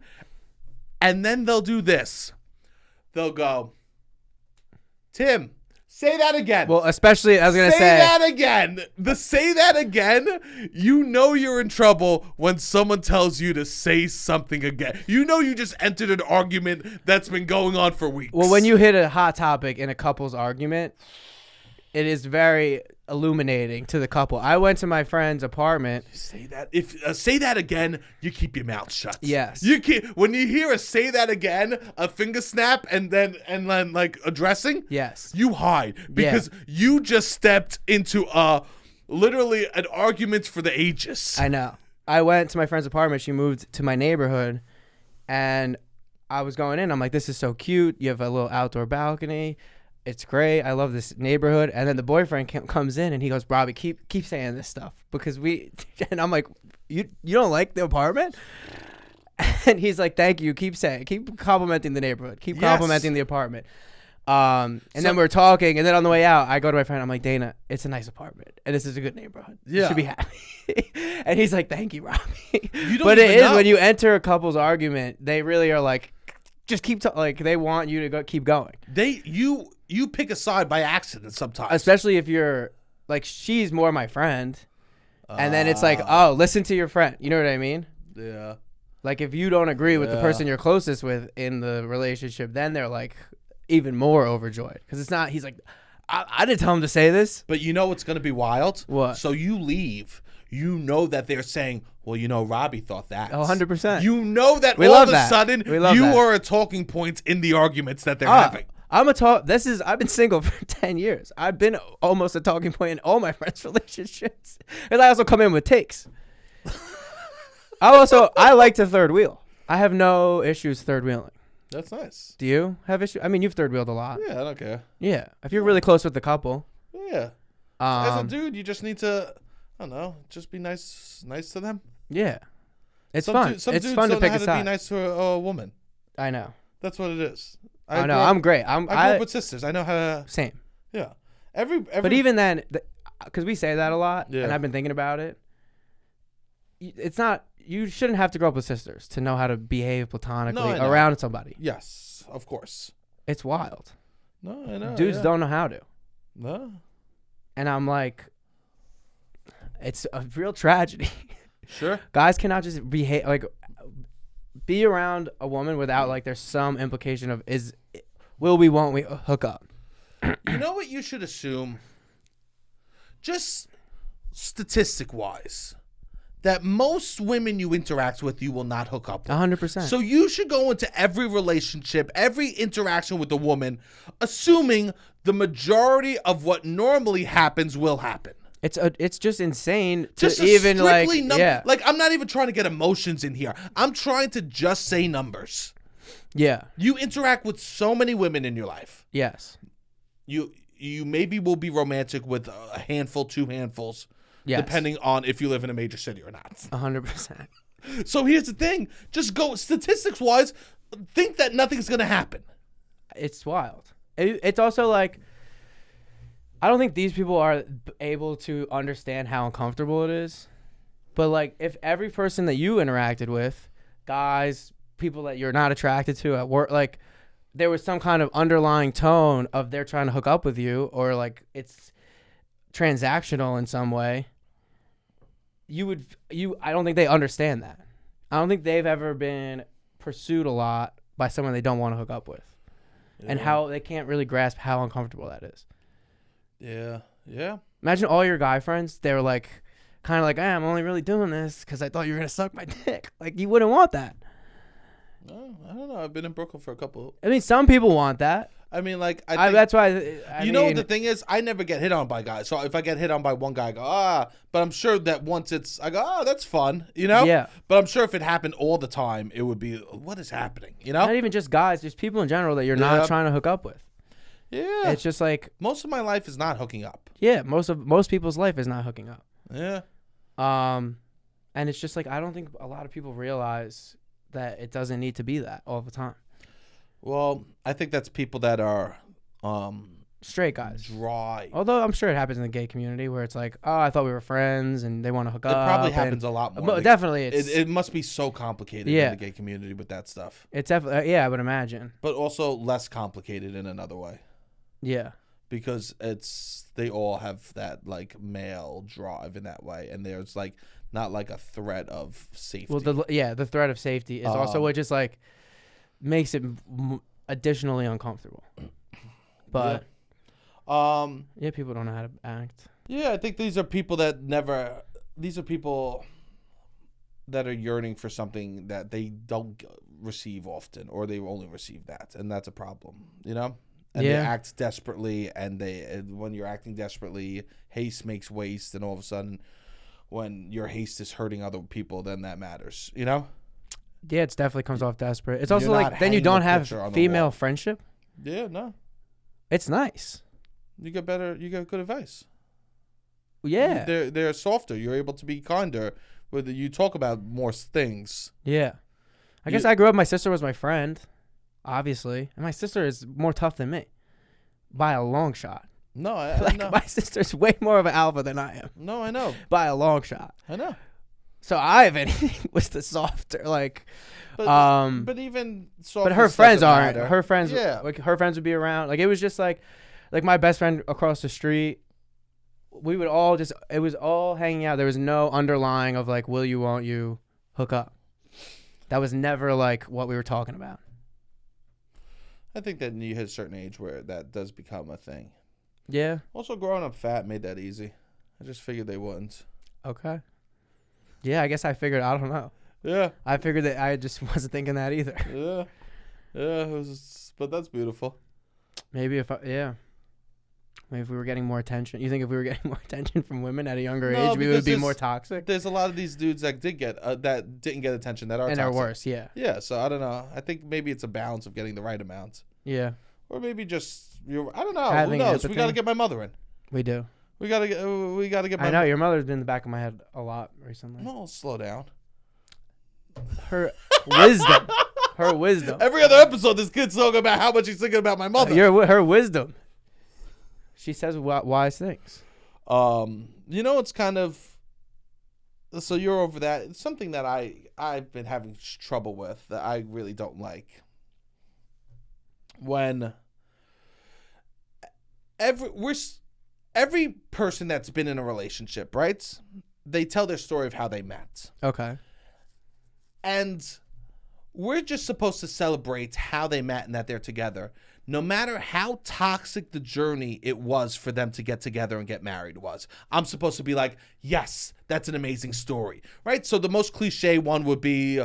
and then they'll do this. They'll go, Tim, say that again. Well, especially, I was going to say that again. Say that again. You know you're in trouble when someone tells you to say something again. You know you just entered an argument that's been going on for weeks. Well, when you hit a hot topic in a couple's argument, it is very illuminating to the couple. I went to my friend's apartment. Say that. Say that again, you keep your mouth shut. Yes. You keep, when you hear a say that again, a finger snap, and then like addressing. Yes. You hide because you just stepped into literally an argument for the ages. I know. I went to my friend's apartment. She moved to my neighborhood, and I was going in. I'm like, this is so cute. You have a little outdoor balcony. It's great. I love this neighborhood. And then the boyfriend comes in and he goes, Robbie, keep saying this stuff because and I'm like, you don't like the apartment? And he's like, thank you. Keep complimenting the neighborhood. Keep complimenting the apartment. And then we're talking, and then on the way out, I go to my friend. I'm like, Dana, it's a nice apartment, and this is a good neighborhood. Yeah. You should be happy. And he's like, thank you, Robbie. But it is when you enter a couple's argument, they really are like, just keep like they want you to keep going. You pick a side by accident sometimes, especially if you're like she's more my friend, and then it's like, oh, listen to your friend. You know what I mean? Yeah. Like if you don't agree with the person you're closest with in the relationship, then they're like even more overjoyed because it's not. He's like, I didn't tell him to say this. But you know what's going to be wild? What? So you leave. You know that they're saying, well, you know, Robbie thought that. Oh, 100%. You know that all of a sudden you are a talking point in the arguments that they're having. I've been single for 10 years. I've been almost a talking point in all my friends' relationships. And I also come in with takes. I like to third wheel. I have no issues third wheeling. That's nice. Do you have issues? I mean, you've third wheeled a lot. Yeah, I don't care. Yeah. If you're really close with the couple. Yeah. As a dude, you just need to, I don't know, just be nice to them. Yeah. It's fun. It's fun to pick a side. Some dudes don't know how to be nice to a woman. I know. That's what it is. I know. I'm great. I grew up with sisters. I know how to. Same. Yeah. But even then, because we say that a lot, and I've been thinking about it, it's not. You shouldn't have to grow up with sisters to know how to behave platonically No, I know. around somebody. Yes, of course. It's wild. No, I know. Dudes don't know how to. No. And I'm like, it's a real tragedy. Sure. Guys cannot just behave be around a woman without like there's some implication of won't we hook up. You know what you should assume? Just statistic wise, that most women you interact with, you will not hook up with. 100%. So you should go into every relationship, every interaction with a woman, assuming the majority of what normally happens will happen. It's just insane Just to even like yeah. Like, I'm not even trying to get emotions in here. I'm trying to just say numbers. Yeah. You interact with so many women in your life. Yes. You maybe will be romantic with a handful, 2 handfuls, Yes. depending on if you live in a major city or not. 100%. So here's the thing. Just go statistics-wise, think that nothing's going to happen. It's wild. It's also like, I don't think these people are able to understand how uncomfortable it is. But like, if every person that you interacted with, guys, people that you're not attracted to at work, like there was some kind of underlying tone of they're trying to hook up with you, or like it's transactional in some way, I don't think they understand that. I don't think they've ever been pursued a lot by someone they don't want to hook up with. Yeah. And how they can't really grasp how uncomfortable that is. Yeah. Yeah. Imagine all your guy friends, they were like, kind of like, I'm only really doing this because I thought you were going to suck my dick. Like, you wouldn't want that. No, I don't know. I've been in Brooklyn for a couple. I mean, some people want that. I mean, like, I think, that's why. You know, the thing is, I never get hit on by guys. So if I get hit on by one guy, I go, but I'm sure that once I go, that's fun, you know? Yeah. But I'm sure if it happened all the time, it would be, what is happening, you know? Not even just guys, just people in general that you're not trying to hook up with. Yeah. It's just like. Most of my life is not hooking up. Yeah, most people's life is not hooking up. Yeah. And it's just like, I don't think a lot of people realize that it doesn't need to be that all the time. Well, I think that's people that are straight guys. Dry. Although I'm sure it happens in the gay community where it's like, I thought we were friends and they want to hook up. It probably happens a lot more. But definitely. It must be so complicated in the gay community with that stuff. It's definitely, I would imagine. But also less complicated in another way. Yeah. Because they all have that like male drive in that way, and there's like not like a threat of safety. Well, the threat of safety is also what just like makes it additionally uncomfortable. But people don't know how to act. Yeah, I think these are people that are yearning for something that they don't receive often, or they only receive that, and that's a problem, you know. And they act desperately, and when you're acting desperately, haste makes waste, and all of a sudden, when your haste is hurting other people, then that matters, you know? Yeah, it definitely comes off desperate. It's also like, then you don't have female friendship. Yeah, no. It's nice. You get good advice. Yeah. They're softer. You're able to be kinder. You talk about more things. Yeah. I guess I grew up, my sister was my friend. Obviously, and my sister is more tough than me, by a long shot. No, my sister's way more of an alpha than I am. No, I know. By a long shot. I know. So I, if anything, was the softer, like. But even softer. But her friends aren't. Matter. Her friends, like her friends would be around. Like it was just like my best friend across the street. We would all it was all hanging out. There was no underlying of like, will you, won't you, hook up. That was never like what we were talking about. I think that you hit a certain age where that does become a thing. Yeah. Also, growing up fat made that easy. I just figured they wouldn't. Okay. Yeah, I guess I figured. I don't know. Yeah. I figured that I just wasn't thinking that either. Yeah. Yeah. But that's beautiful. Maybe Maybe if we were getting more attention. You think if we were getting more attention from women at a younger age, we would be more toxic? There's a lot of these dudes that didn't get attention that are and toxic. are worse. Yeah. Yeah. So I don't know. I think maybe it's a balance of getting the right amount. Yeah. Or maybe just I don't know. Having Who knows? empathy. We got to get my mother in. We do. We gotta get. I know your mother's been in the back of my head a lot recently. No, slow down. Her wisdom. Her wisdom. Every other episode, this kid's talking about how much he's thinking about my mother. Her wisdom. She says wise things. You know, it's kind of So you're over that. It's something that I've been having trouble with that I really don't like. When every person that's been in a relationship, right? They tell their story of how they met. Okay. And we're just supposed to celebrate how they met and that they're together, no matter how toxic the journey it was for them to get together and get married was. I'm supposed to be like, yes, that's an amazing story, right? So the most cliche one would be,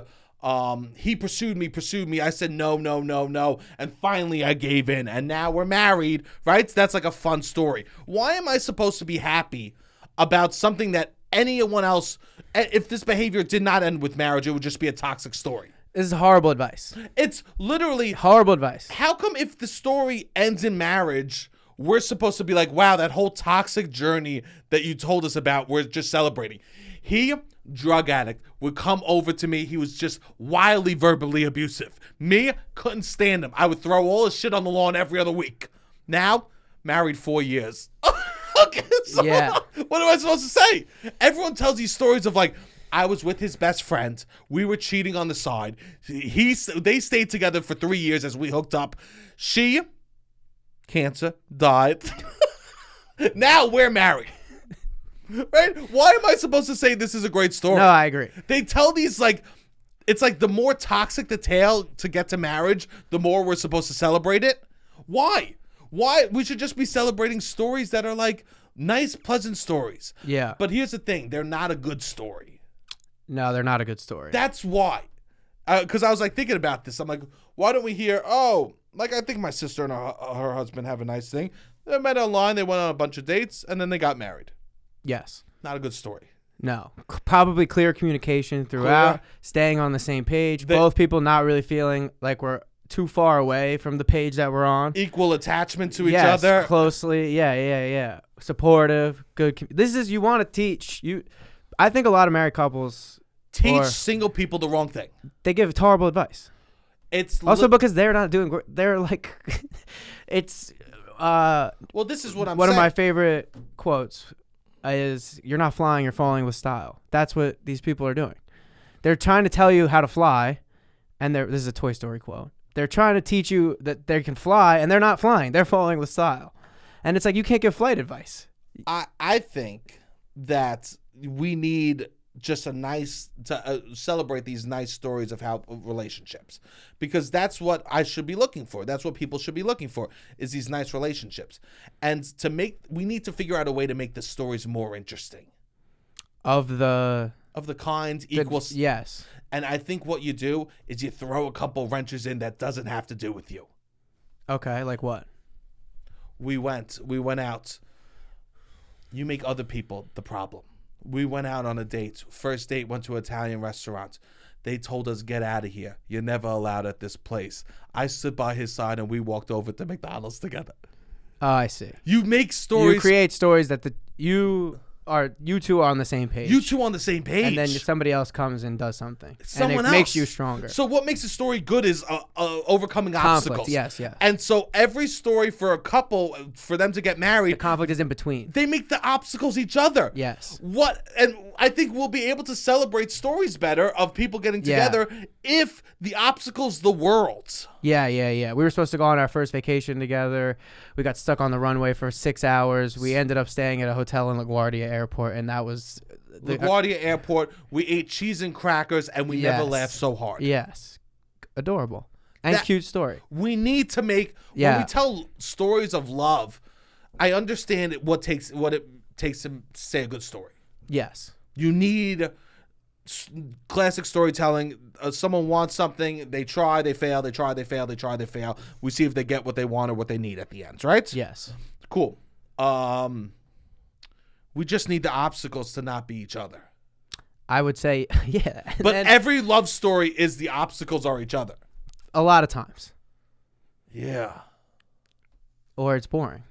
he pursued me. I said, no. And finally I gave in and now we're married, right? That's like a fun story. Why am I supposed to be happy about something that anyone else, if this behavior did not end with marriage, it would just be a toxic story? This is horrible advice. It's literally Horrible advice. How come if the story ends in marriage, we're supposed to be like, wow, that whole toxic journey that you told us about, we're just celebrating? He, drug addict, would come over to me. He was just wildly verbally abusive. Me, couldn't stand him. I would throw all his shit on the lawn every other week. Now, married 4 years. Okay, so Yeah. what am I supposed to say? Everyone tells these stories of like, I was with his best friend. We were cheating on the side. They stayed together for 3 years as we hooked up. She, cancer, died. Now we're married. Right? Why am I supposed to say this is a great story? No, I agree. They tell these like, it's like the more toxic the tale to get to marriage, the more we're supposed to celebrate it. Why? We should just be celebrating stories that are like nice, pleasant stories. Yeah. But here's the thing. They're not a good story. No, they're not a good story. That's why. Because I was like thinking about this. I'm like, why don't we hear, like I think my sister and her husband have a nice thing. They met online, they went on a bunch of dates, and then they got married. Yes. Not a good story. No. Probably clear communication throughout, staying on the same page, both people not really feeling like we're too far away from the page that we're on. Equal attachment to each other. Closely. Yeah. Supportive. Good. This is, you want to teach. I think a lot of married couples teach single people the wrong thing. They give horrible advice. It's also because they're not doing. They're like, it's. Well, this is what I'm saying. One of my favorite quotes is, "You're not flying, you're falling with style." That's what these people are doing. They're trying to tell you how to fly, and this is a Toy Story quote. They're trying to teach you that they can fly, and they're not flying. They're falling with style, and it's like you can't give flight advice. I think that we need just to celebrate these nice stories of how relationships, because that's what I should be looking for. That's what people should be looking for, is these nice relationships. And we need to figure out a way to make the stories more interesting. Of the kind equals. Yes. And I think what you do is you throw a couple wrenches in that doesn't have to do with you. Okay, like what? We went out. You make other people the problem. We went out on a date. First date, went to an Italian restaurant. They told us, get out of here. You're never allowed at this place. I stood by his side and we walked over to McDonald's together. Oh, I see. You make stories. You create stories that you two are on the same page. You two on the same page. And then somebody else comes and does something. Someone else makes you stronger. So what makes a story good is overcoming obstacles. Yes. And so every story for a couple, for them to get married, the conflict is in between. They make the obstacles each other. Yes. And I think we'll be able to celebrate stories better of people getting together if the obstacle's the world. Yeah. We were supposed to go on our first vacation together. We got stuck on the runway for 6 hours. We ended up staying at a hotel in LaGuardia Airport, and that was LaGuardia Airport. We ate cheese and crackers, and we never laughed so hard. Yes. Adorable. And cute story. We need to make when we tell stories of love, I understand what it takes to say a good story. Yes. You need classic storytelling. Someone wants something, they try, they fail, they try, they fail, they try, they fail. We see if they get what they want or what they need at the end, right? Yes. Cool. We just need the obstacles to not be each other. I would say, yeah. But every love story is the obstacles are each other. A lot of times. Yeah. Or it's boring.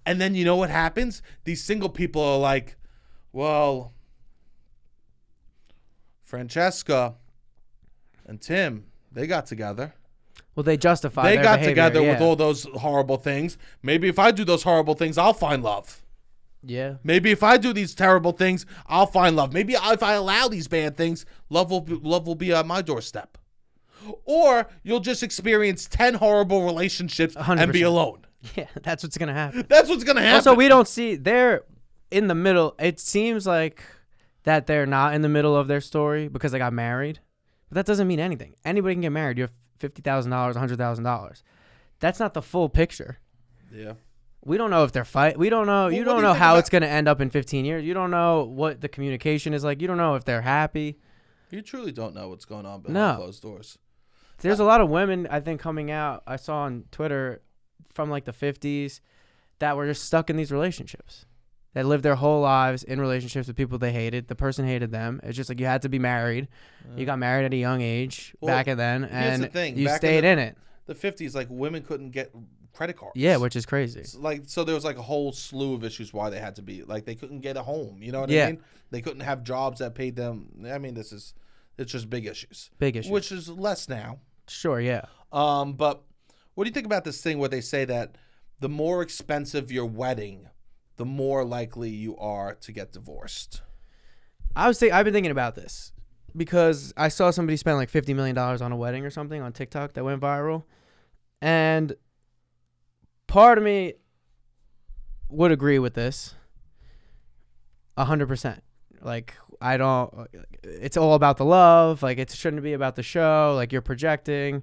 And then you know what happens? These single people are like, well, Francesca and Tim, they got together. Well, they justify their behavior. They got together with all those horrible things. Maybe if I do those horrible things, I'll find love. Yeah. Maybe if I do these terrible things, I'll find love. Maybe if I allow these bad things, love will be on my doorstep. Or you'll just experience 10 horrible relationships 100%. and be alone. Yeah, that's what's gonna happen. That's what's gonna happen. Also, we don't see they're in the middle. It seems like that they're not in the middle of their story because they got married, but that doesn't mean anything. Anybody can get married. You have $50,000, $100,000. That's not the full picture. Yeah. We don't know if they're fight. We don't know. Well, You what do don't you know think how about- it's gonna end up in 15 years. You don't know what the communication is like. You don't know if they're happy. You truly don't know what's going on behind No. closed doors. There's a lot of women I think coming out. I saw on Twitter from like the 50s that were just stuck in these relationships. That lived their whole lives in relationships with people they hated. The person hated them. It's just like you had to be married. You got married at a young age Well, back then, here's the and thing. you Back stayed in it. The 50s, like, women couldn't get credit cards. Yeah, which is crazy. So there was like a whole slew of issues why they had to be, like, they couldn't get a home. You know what Yeah. I mean? They couldn't have jobs that paid them. I mean, it's just big issues. Big issue. Which is less now. Sure, yeah. But what do you think about this thing where they say that the more expensive your wedding, the more likely you are to get divorced? I've been thinking about this because I saw somebody spend like $50 million on a wedding or something on TikTok that went viral. And part of me would agree with this 100%. Like, it's all about the love. Like, it shouldn't be about the show. Like, you're projecting.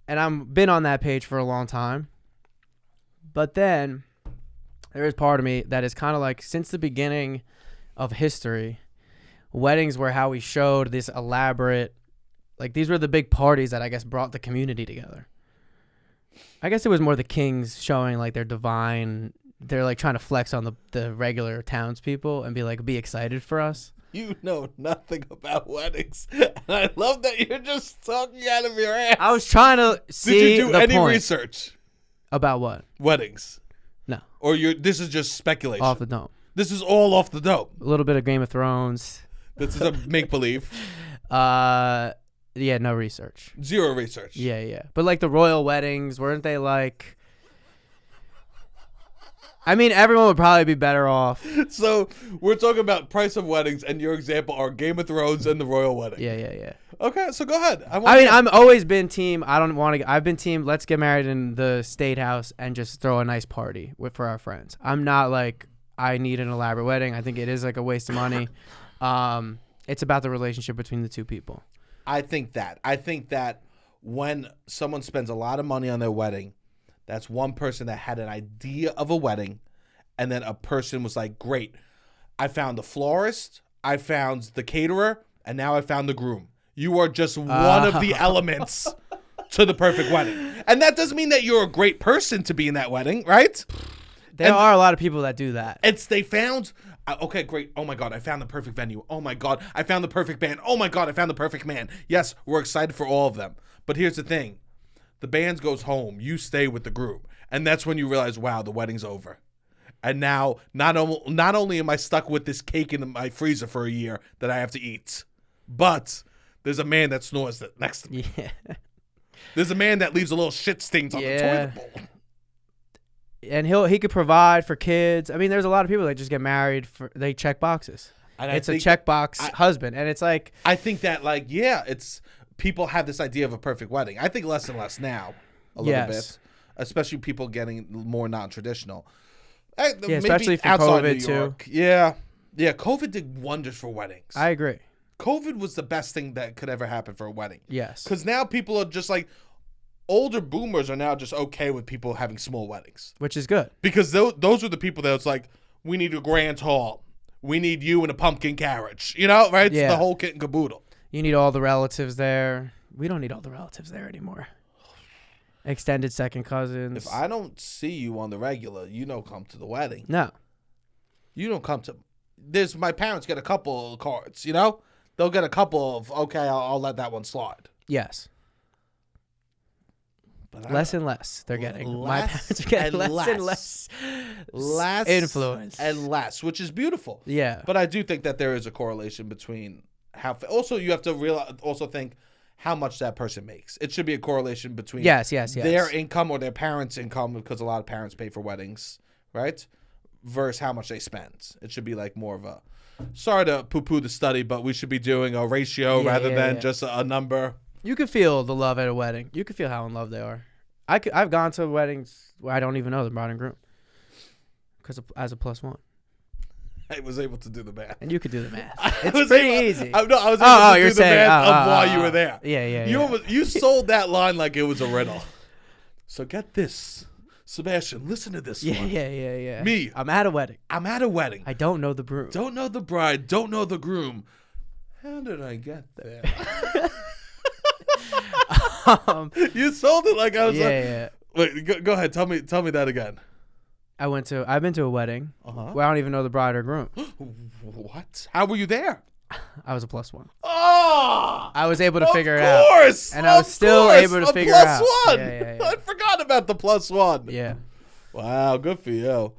And I've been on that page for a long time. But then there is part of me that is kind of like, since the beginning of history, weddings were how we showed this elaborate, like, these were the big parties that I guess brought the community together. I guess it was more the kings showing like their divine, they're like trying to flex on the regular townspeople and be excited for us. You know nothing about weddings. And I love that you're just talking out of your ass. I was trying to see Did you do the any point. research? About what? Weddings. No. Or this is just speculation. Off the dome. This is all off the dome. A little bit of Game of Thrones. This is a make-believe. Yeah, no research. Zero research. Yeah. But like the royal weddings, weren't they like... I mean, everyone would probably be better off. So we're talking about price of weddings, and your example are Game of Thrones and the royal wedding. Yeah. Okay, so go ahead. I've always been team. I've been team. Let's get married in the state house and just throw a nice party for our friends. I'm not like I need an elaborate wedding. I think it is like a waste of money. It's about the relationship between the two people. I think that when someone spends a lot of money on their wedding, that's one person that had an idea of a wedding, and then a person was like, great, I found the florist, I found the caterer, and now I found the groom. You are just one of the elements to the perfect wedding. And that doesn't mean that you're a great person to be in that wedding, right? There are a lot of people that do that. They found, okay, great. Oh my God, I found the perfect venue. Oh my God, I found the perfect band. Oh my God, I found the perfect man. Yes, we're excited for all of them. But here's the thing. The band goes home. You stay with the group. And that's when you realize, wow, the wedding's over. And now, not only am I stuck with this cake in my freezer for a year that I have to eat, but there's a man that snores next to me. Yeah. There's a man that leaves a little shit stains on the toilet bowl. And he could provide for kids. I mean, there's a lot of people that just get married they check boxes. And it's a checkbox husband, and it's like I think that it's people have this idea of a perfect wedding. I think less and less now, a little bit, especially people getting more non-traditional. Especially for outside COVID New York. Too. Yeah. COVID did wonders for weddings. I agree. COVID was the best thing that could ever happen for a wedding. Yes, because now people are just like. Older boomers are now just okay with people having small weddings. Which is good. Because those are the people that it's like, we need a grand hall. We need you in a pumpkin carriage. You know, right? Yeah. It's the whole kit and caboodle. You need all the relatives there. We don't need all the relatives there anymore. Extended second cousins. If I don't see you on the regular, you don't come to the wedding. No. You don't come to... My parents get a couple of cards, you know? They'll get a couple of, okay, I'll let that one slide. Yes. But less and less they're getting. My parents are getting less and less influence. And less, which is beautiful. Yeah. But I do think that there is a correlation between how... Also, you have to think how much that person makes. It should be a correlation between yes. their income or their parents' income, because a lot of parents pay for weddings, right? versus how much they spend. It should be like more of a, sorry to poo-poo the study, but we should be doing a ratio rather than just a number. You can feel the love at a wedding. You can feel how in love they are. I've gone to weddings where I don't even know the bride and groom because as a +1. I was able to do the math. And you could do the math. It's pretty easy. I was able to do the math of why you were there. Yeah. You sold that line like it was a riddle. So get this. Sebastian, listen to this one. Yeah. Me. I'm at a wedding. I don't know the groom. Don't know the bride. Don't know the groom. How did I get there? You sold it like I was Yeah. Wait, go ahead. Tell me that again. I've been to a wedding where I don't even know the bride or groom. What? How were you there? I was a +1. Oh! I was able to figure it out. Of course! And I was still able to figure it out. +1! Yeah. I forgot about the +1. Yeah. Wow, good for you.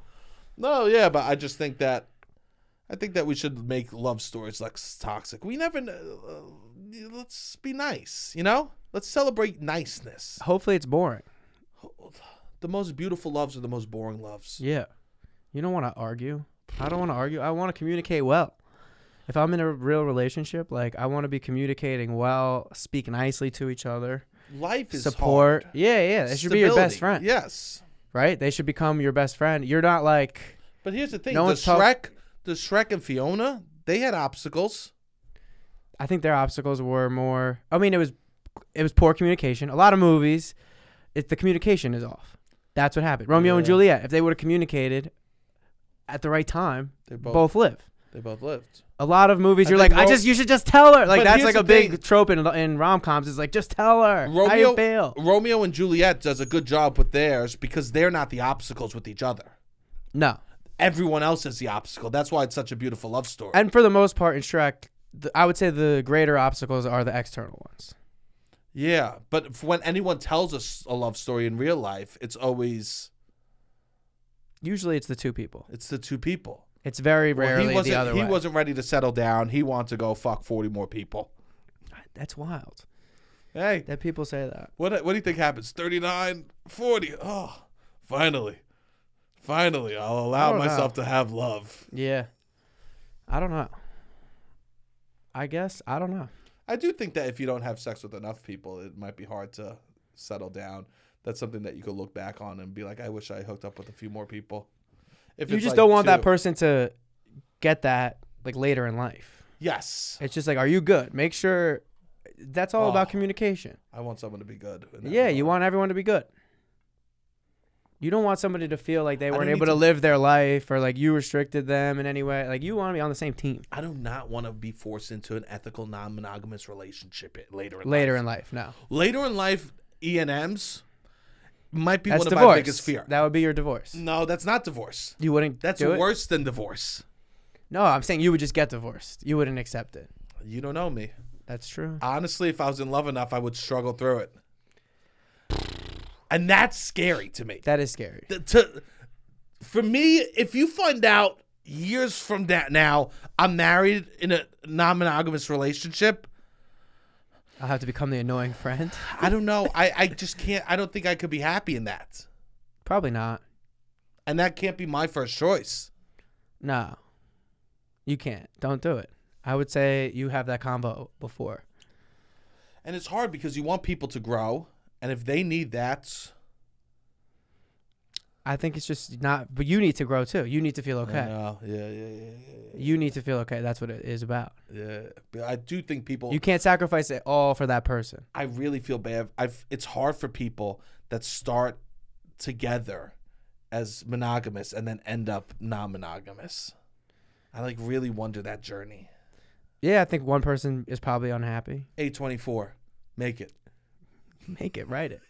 No, yeah, but I just think that we should make love stories less toxic. We never let's be nice, you know? Let's celebrate niceness. Hopefully it's boring. The most beautiful loves are the most boring loves. Yeah. You don't want to argue. I don't want to argue. I want to communicate well. If I'm in a real relationship, like I want to be communicating well, speak nicely to each other. Life is support. Hard. Yeah. They should be your best friend. Yes. Right? They should become your best friend. You're not like. But here's the thing. No the Shrek and Fiona, they had obstacles. I think their obstacles were more. I mean, it was poor communication. A lot of movies, the communication is off. That's what happened. Romeo and Juliet. If they would have communicated at the right time, they both live. They both lived. A lot of movies, you're like, you should just tell her. Like that's like a big trope in rom-coms. Is like, just tell her how you feel. Romeo and Juliet does a good job with theirs because they're not the obstacles with each other. No. Everyone else is the obstacle. That's why it's such a beautiful love story. And for the most part in Shrek, I would say the greater obstacles are the external ones. Yeah, but when anyone tells us a love story in real life, it's always... Usually it's the two people. It's the two people. It's very rarely the other way. He wasn't ready to settle down. He wanted to go fuck 40 more people. That's wild. Hey. That people say that. What do you think happens? 39, 40. Oh, finally. Finally, I'll allow myself to have love. Yeah. I don't know. I guess. I don't know. I do think that if you don't have sex with enough people, it might be hard to settle down. That's something that you could look back on and be like, I wish I hooked up with a few more people. If you just don't want that person to get that like later in life. Yes. It's just like, are you good? Make sure. That's all about communication. I want someone to be good. Yeah, you want everyone to be good. You don't want somebody to feel like they weren't able to live their life or like you restricted them in any way. Like you want to be on the same team. I do not want to be forced into an ethical, non-monogamous relationship later in life. Later in life, no. Later in life, E&Ms might be one of divorce. my biggest fears. That would be your divorce. No, that's not divorce. You wouldn't. That's worse than divorce. No, I'm saying you would just get divorced. You wouldn't accept it. You don't know me. That's true. Honestly, if I was in love enough, I would struggle through it. And that's scary to me. That is scary. For me, if you find out years from that now, I'm married in a non-monogamous relationship, I'll have to become the annoying friend. I don't know. I just can't. I don't think I could be happy in that. Probably not. And that can't be my first choice. No. You can't. Don't do it. I would say you have that convo before. And it's hard because you want people to grow. And if they need that, I think it's just not. But you need to grow too. You need to feel okay. I know. Yeah. You need to feel okay. That's what it is about. Yeah, but I do think people. You can't sacrifice it all for that person. I really feel bad. It's hard for people that start together as monogamous and then end up non-monogamous. I like really wonder that journey. Yeah, I think one person is probably unhappy. 824, make it. Make it, write it.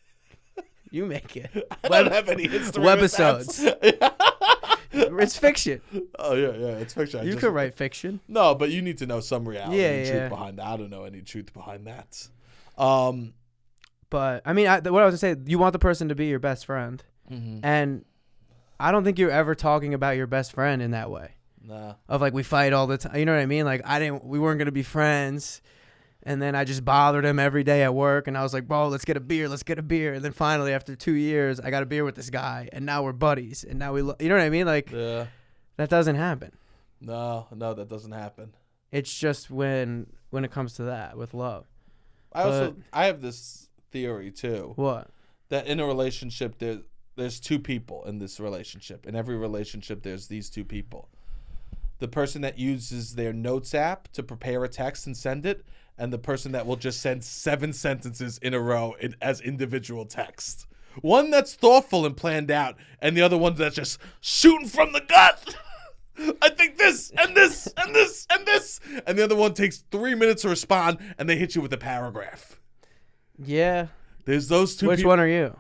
You make it. I don't have any Instagram webisodes. It's fiction. Oh yeah, it's fiction. You could write fiction. No, but you need to know some reality and Yeah. truth behind that. I don't know any truth behind that. But I mean, what I was gonna say, you want the person to be your best friend, and I don't think you're ever talking about your best friend in that way. Nah. Of like we fight all the time. You know what I mean? Like we weren't gonna be friends. And then I just bothered him every day at work. And I was like, bro, let's get a beer. And then finally, after 2 years, I got a beer with this guy. And now we're buddies. And now you know what I mean? Like, yeah. That doesn't happen. No, that doesn't happen. It's just when it comes to that with love. I have this theory too. What? That in a relationship, there's two people in this relationship. In every relationship, there's these two people. The person that uses their notes app to prepare a text and send it, and the person that will just send 7 sentences in a row as individual text. One that's thoughtful and planned out, and the other one that's just shooting from the gut. I think this, and this, and this, and this. And the other one takes 3 minutes to respond, and they hit you with a paragraph. Yeah. There's those two Which people. one are you?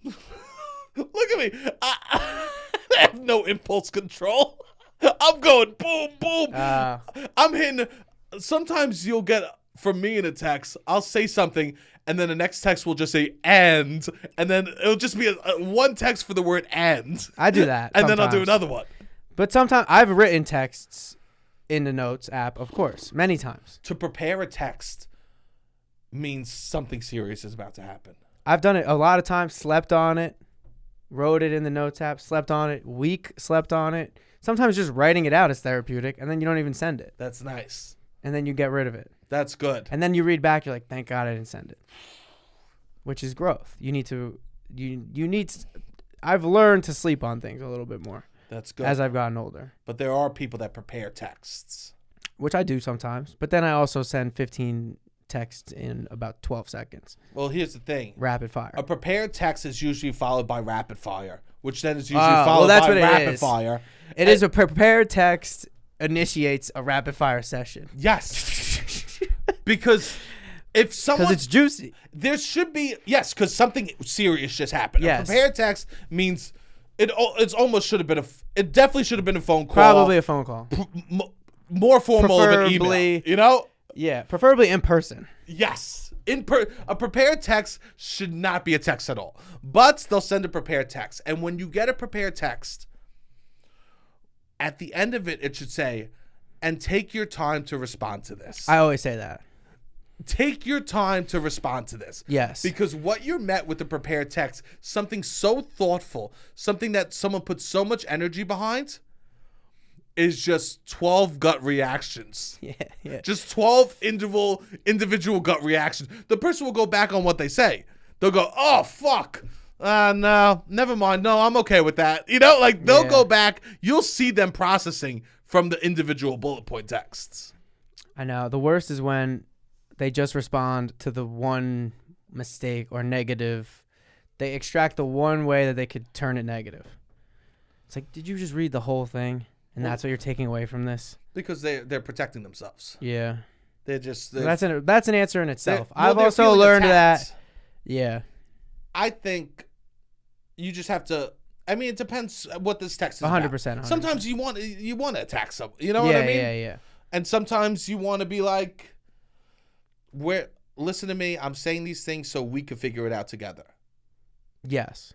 Look at me. I have no impulse control. I'm going boom, boom. I'm hitting. Sometimes you'll get from me in a text, I'll say something, and then the next text will just say and then it'll just be one text for the word and. I do that. And then I'll do another one. But sometimes I've written texts in the notes app, of course, many times. To prepare a text means something serious is about to happen. I've done it a lot of times, slept on it, wrote it in the notes app, slept on it, slept on it. Sometimes just writing it out is therapeutic, and then you don't even send it. That's nice. And then you get rid of it. That's good. And then you read back, you're like, thank God I didn't send it. Which is growth. You need to, I've learned to sleep on things a little bit more. That's good. As I've gotten older. But there are people that prepare texts. Which I do sometimes. But then I also send 15 texts in about 12 seconds. Well, here's the thing. Rapid fire. A prepared text is usually followed by rapid fire, which then is usually followed by rapid fire. It is a prepared text initiates a rapid fire session. Yes. Because if someone... Because it's juicy. There should be... Yes, because something serious just happened. Yes. A prepared text means... It's almost should have been it definitely should have been a phone call. Probably a phone call. More formal of an email. You know? Yeah, preferably in person. Yes. A prepared text should not be a text at all. But they'll send a prepared text. And when you get a prepared text, at the end of it, it should say, and take your time to respond to this. I always say that. Take your time to respond to this. Yes. Because what you're met with the prepared text, something so thoughtful, something that someone puts so much energy behind, is just 12 gut reactions. Yeah. Just 12 individual gut reactions. The person will go back on what they say. They'll go, oh, fuck. No, never mind. No, I'm okay with that. You know, like they'll go back. You'll see them processing from the individual bullet point texts. I know. The worst is when they just respond to the one mistake or negative. They extract the one way that they could turn it negative. It's like, did you just read the whole thing? And that's what you're taking away from this? Because they're protecting themselves. Yeah. That's an answer in itself. I've they're also feeling learned attacked. that. Yeah. I think you just have to. I mean, it depends what this text is 100%. Sometimes you want to attack someone. You know what I mean? Yeah. And sometimes you want to be like, listen to me. I'm saying these things so we can figure it out together. Yes.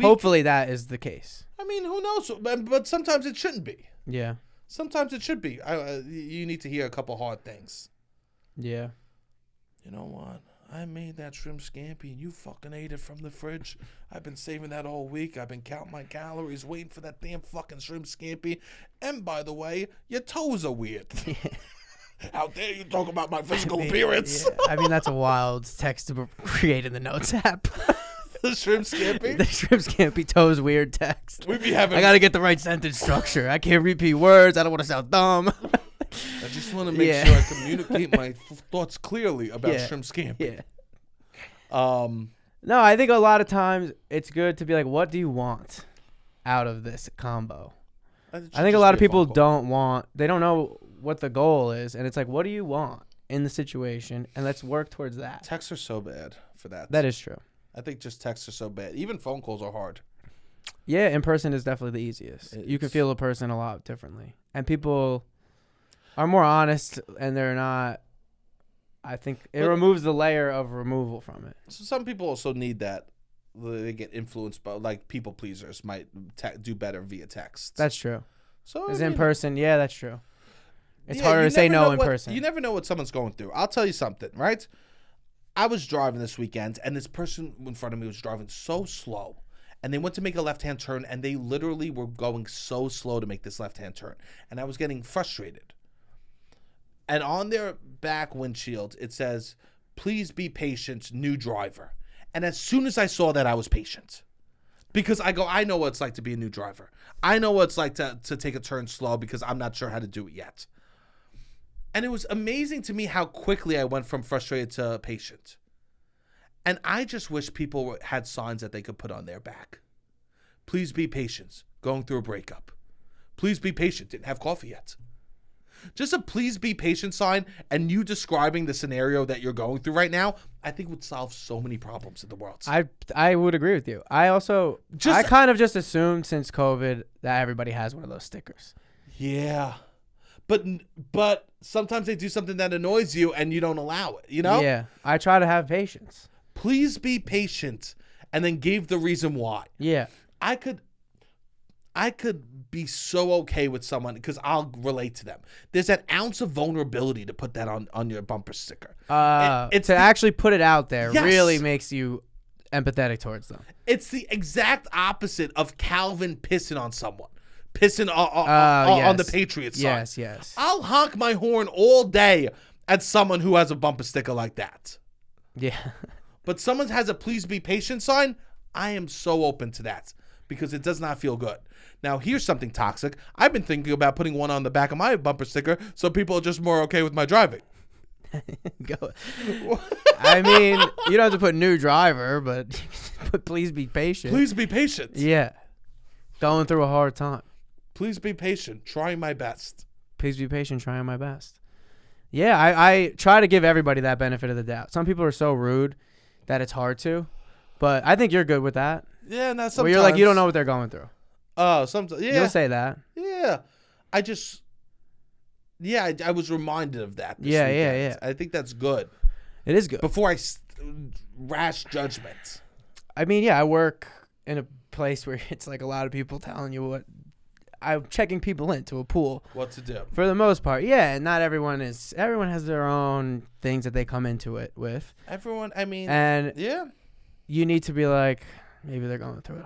Hopefully that is the case. I mean, who knows? But sometimes it shouldn't be. Yeah. Sometimes it should be. You need to hear a couple hard things. Yeah. You know what? I made that shrimp scampi and you fucking ate it from the fridge. I've been saving that all week. I've been counting my calories, waiting for that damn fucking shrimp scampi. And by the way, your toes are weird. How dare you talk about my physical appearance? Yeah. I mean, that's a wild text to create in the notes app. The shrimp scampi? The shrimp scampi toes weird text. We be having. I gotta get the right sentence structure. I can't repeat words. I don't want to sound dumb. I just want to make sure I communicate my thoughts clearly about shrimp scampi. Yeah. No, I think a lot of times it's good to be like, what do you want out of this combo? I think a lot of people don't know what the goal is. And it's like, what do you want in the situation? And let's work towards that. Texts are so bad for that. That is true. I think just texts are so bad. Even phone calls are hard. Yeah, in person is definitely the easiest. You can feel a person a lot differently. And people are more honest and they're not. I think it removes the layer of removal from it. So some people also need that. They get influenced by, like, people pleasers might do better via text. That's true. So in person, yeah, that's true. It's harder to say no in person. You never know what someone's going through. I'll tell you something, right? I was driving this weekend, and this person in front of me was driving so slow. and they went to make a left-hand turn, and they literally were going so slow to make this left-hand turn, and I was getting frustrated. And on their back windshield, it says, "Please be patient, new driver." And as soon as I saw that, I was patient. Because I know what it's like to be a new driver. I know what it's like to take a turn slow because I'm not sure how to do it yet. And it was amazing to me how quickly I went from frustrated to patient. And I just wish people had signs that they could put on their back. Please be patient, going through a breakup. Please be patient, didn't have coffee yet. Just a please be patient sign and you describing the scenario that you're going through right now, I think would solve so many problems in the world. I would agree with you. I kind of just assumed since COVID that everybody has one of those stickers. Yeah. But sometimes they do something that annoys you and you don't allow it, you know? Yeah. I try to have patience. Please be patient, and then gave the reason why. Yeah. I could be so okay with someone because I'll relate to them. There's that ounce of vulnerability to put that on your bumper sticker. It's actually put it out there Yes. really makes you empathetic towards them. It's the exact opposite of Calvin pissing on someone. Pissing on the Patriots side. Yes. I'll honk my horn all day at someone who has a bumper sticker like that. Yeah. But someone has a please be patient sign, I am so open to that because it does not feel good. Now, here's something toxic. I've been thinking about putting one on the back of my bumper sticker so people are just more okay with my driving. Go. I mean, you don't have to put new driver, but please be patient. Please be patient. Yeah. Going through a hard time. Please be patient. Trying my best. Please be patient. Trying my best. Yeah, I try to give everybody that benefit of the doubt. Some people are so rude that it's hard to, but I think you're good with that. Yeah, now sometimes. Where you're like, you don't know what they're going through. Oh, sometimes. Yeah. You'll say that. Yeah. I was reminded of that this Yeah. weekend. I think that's good. It is good. Before rash judgment. I mean, yeah, I work in a place where it's like a lot of people telling you what. I'm checking people into a pool. What to do. For the most part. Yeah, and not everyone has their own things that they come into it with. Everyone, I mean. And yeah. You need to be like, maybe they're going through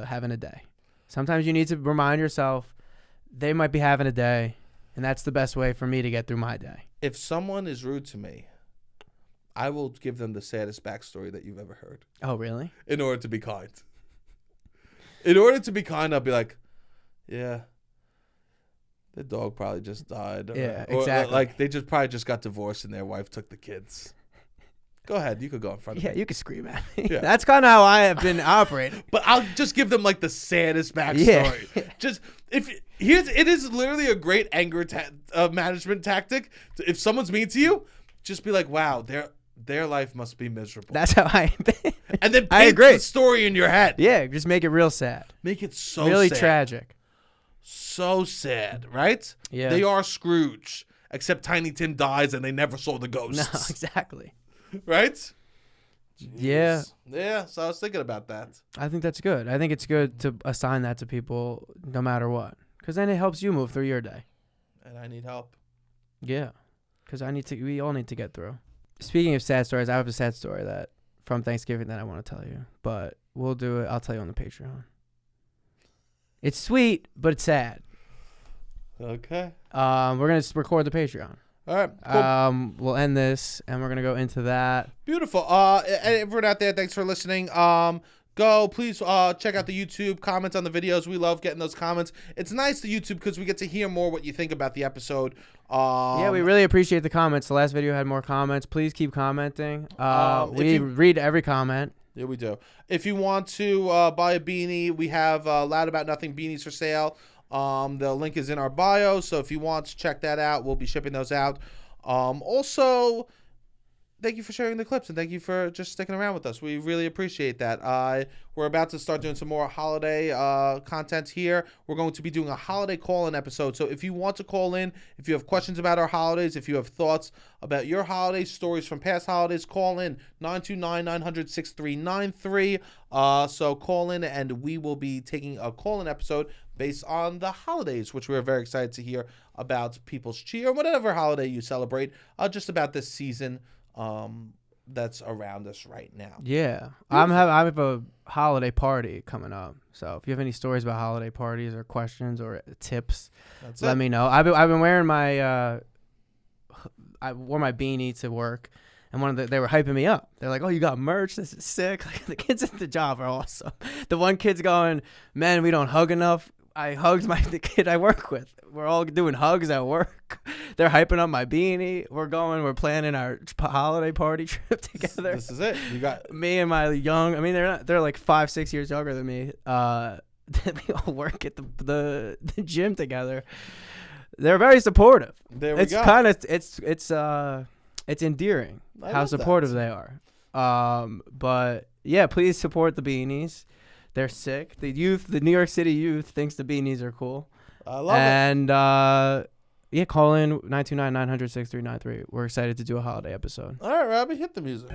having a day. Sometimes you need to remind yourself they might be having a day, and that's the best way for me to get through my day. If someone is rude to me, I will give them the saddest backstory that you've ever heard. Oh, really? In order to be kind. In order to be kind, I'll be like, yeah, the dog probably just died. Yeah, or, exactly. Like, they probably just got divorced and their wife took the kids. Go ahead. You could go in front of me. Yeah, you can scream at me. Yeah. That's kind of how I have been operating. But I'll just give them like the saddest backstory. Yeah. Just it is literally a great anger management tactic. If someone's mean to you, just be like, "Wow, their life must be miserable." That's how I. And then I paint agree. the story in your head. Yeah, just make it real sad. Make it so really sad. tragic. So sad, right? Yeah. They are Scrooge, except Tiny Tim dies and they never saw the ghosts. No, exactly. Right? Yeah. Jeez. Yeah, so I was thinking about that. I think that's good. I think it's good to assign that to people no matter what. Because then it helps you move through your day. And I need help. Yeah. Because we all need to get through. Speaking of sad stories, I have a sad story that from Thanksgiving that I want to tell you. But we'll do it. I'll tell you on the Patreon. It's sweet, but it's sad. Okay. We're going to record the Patreon. All right. Cool. We'll end this, and we're going to go into that. Beautiful. Everyone out there, thanks for listening. Go, please check out the YouTube, comment on the videos. We love getting those comments. It's nice to YouTube because we get to hear more what you think about the episode. Yeah, we really appreciate the comments. The last video had more comments. Please keep commenting. We read every comment. Yeah, we do. If you want to buy a beanie, we have Loud About Nothing beanies for sale. The link is in our bio, so if you want to check that out, we'll be shipping those out. Also, thank you for sharing the clips, and thank you for just sticking around with us. We really appreciate that. We're about to start doing some more holiday content here. We're going to be doing a holiday call-in episode, so if you want to call in, if you have questions about our holidays, if you have thoughts about your holidays, stories from past holidays, call in 929-900-6393. So call in, and we will be taking a call-in episode based on the holidays, which we're very excited to hear about people's cheer, whatever holiday you celebrate, just about this season. that's around us right now. Yeah. I have a holiday party coming up. So if you have any stories about holiday parties or questions or tips, let me know. I've been wearing my I wore my beanie to work, and they were hyping me up. They're like, "Oh, you got merch? This is sick!" Like, the kids at the job are awesome. The one kid's going, "Man, we don't hug enough." I hugged the kid I work with. We're all doing hugs at work. They're hyping up my beanie. We're planning our holiday party trip together. This is it. You got me and my young. I mean, they're like 5-6 years younger than me. We all work at the gym together. They're very supportive. There we go. It's endearing how supportive they are. But yeah, please support the beanies. They're sick. The New York City youth thinks the beanies are cool. I love it. And yeah, call in 929-900-6393. We're excited to do a holiday episode. All right, Robbie, hit the music.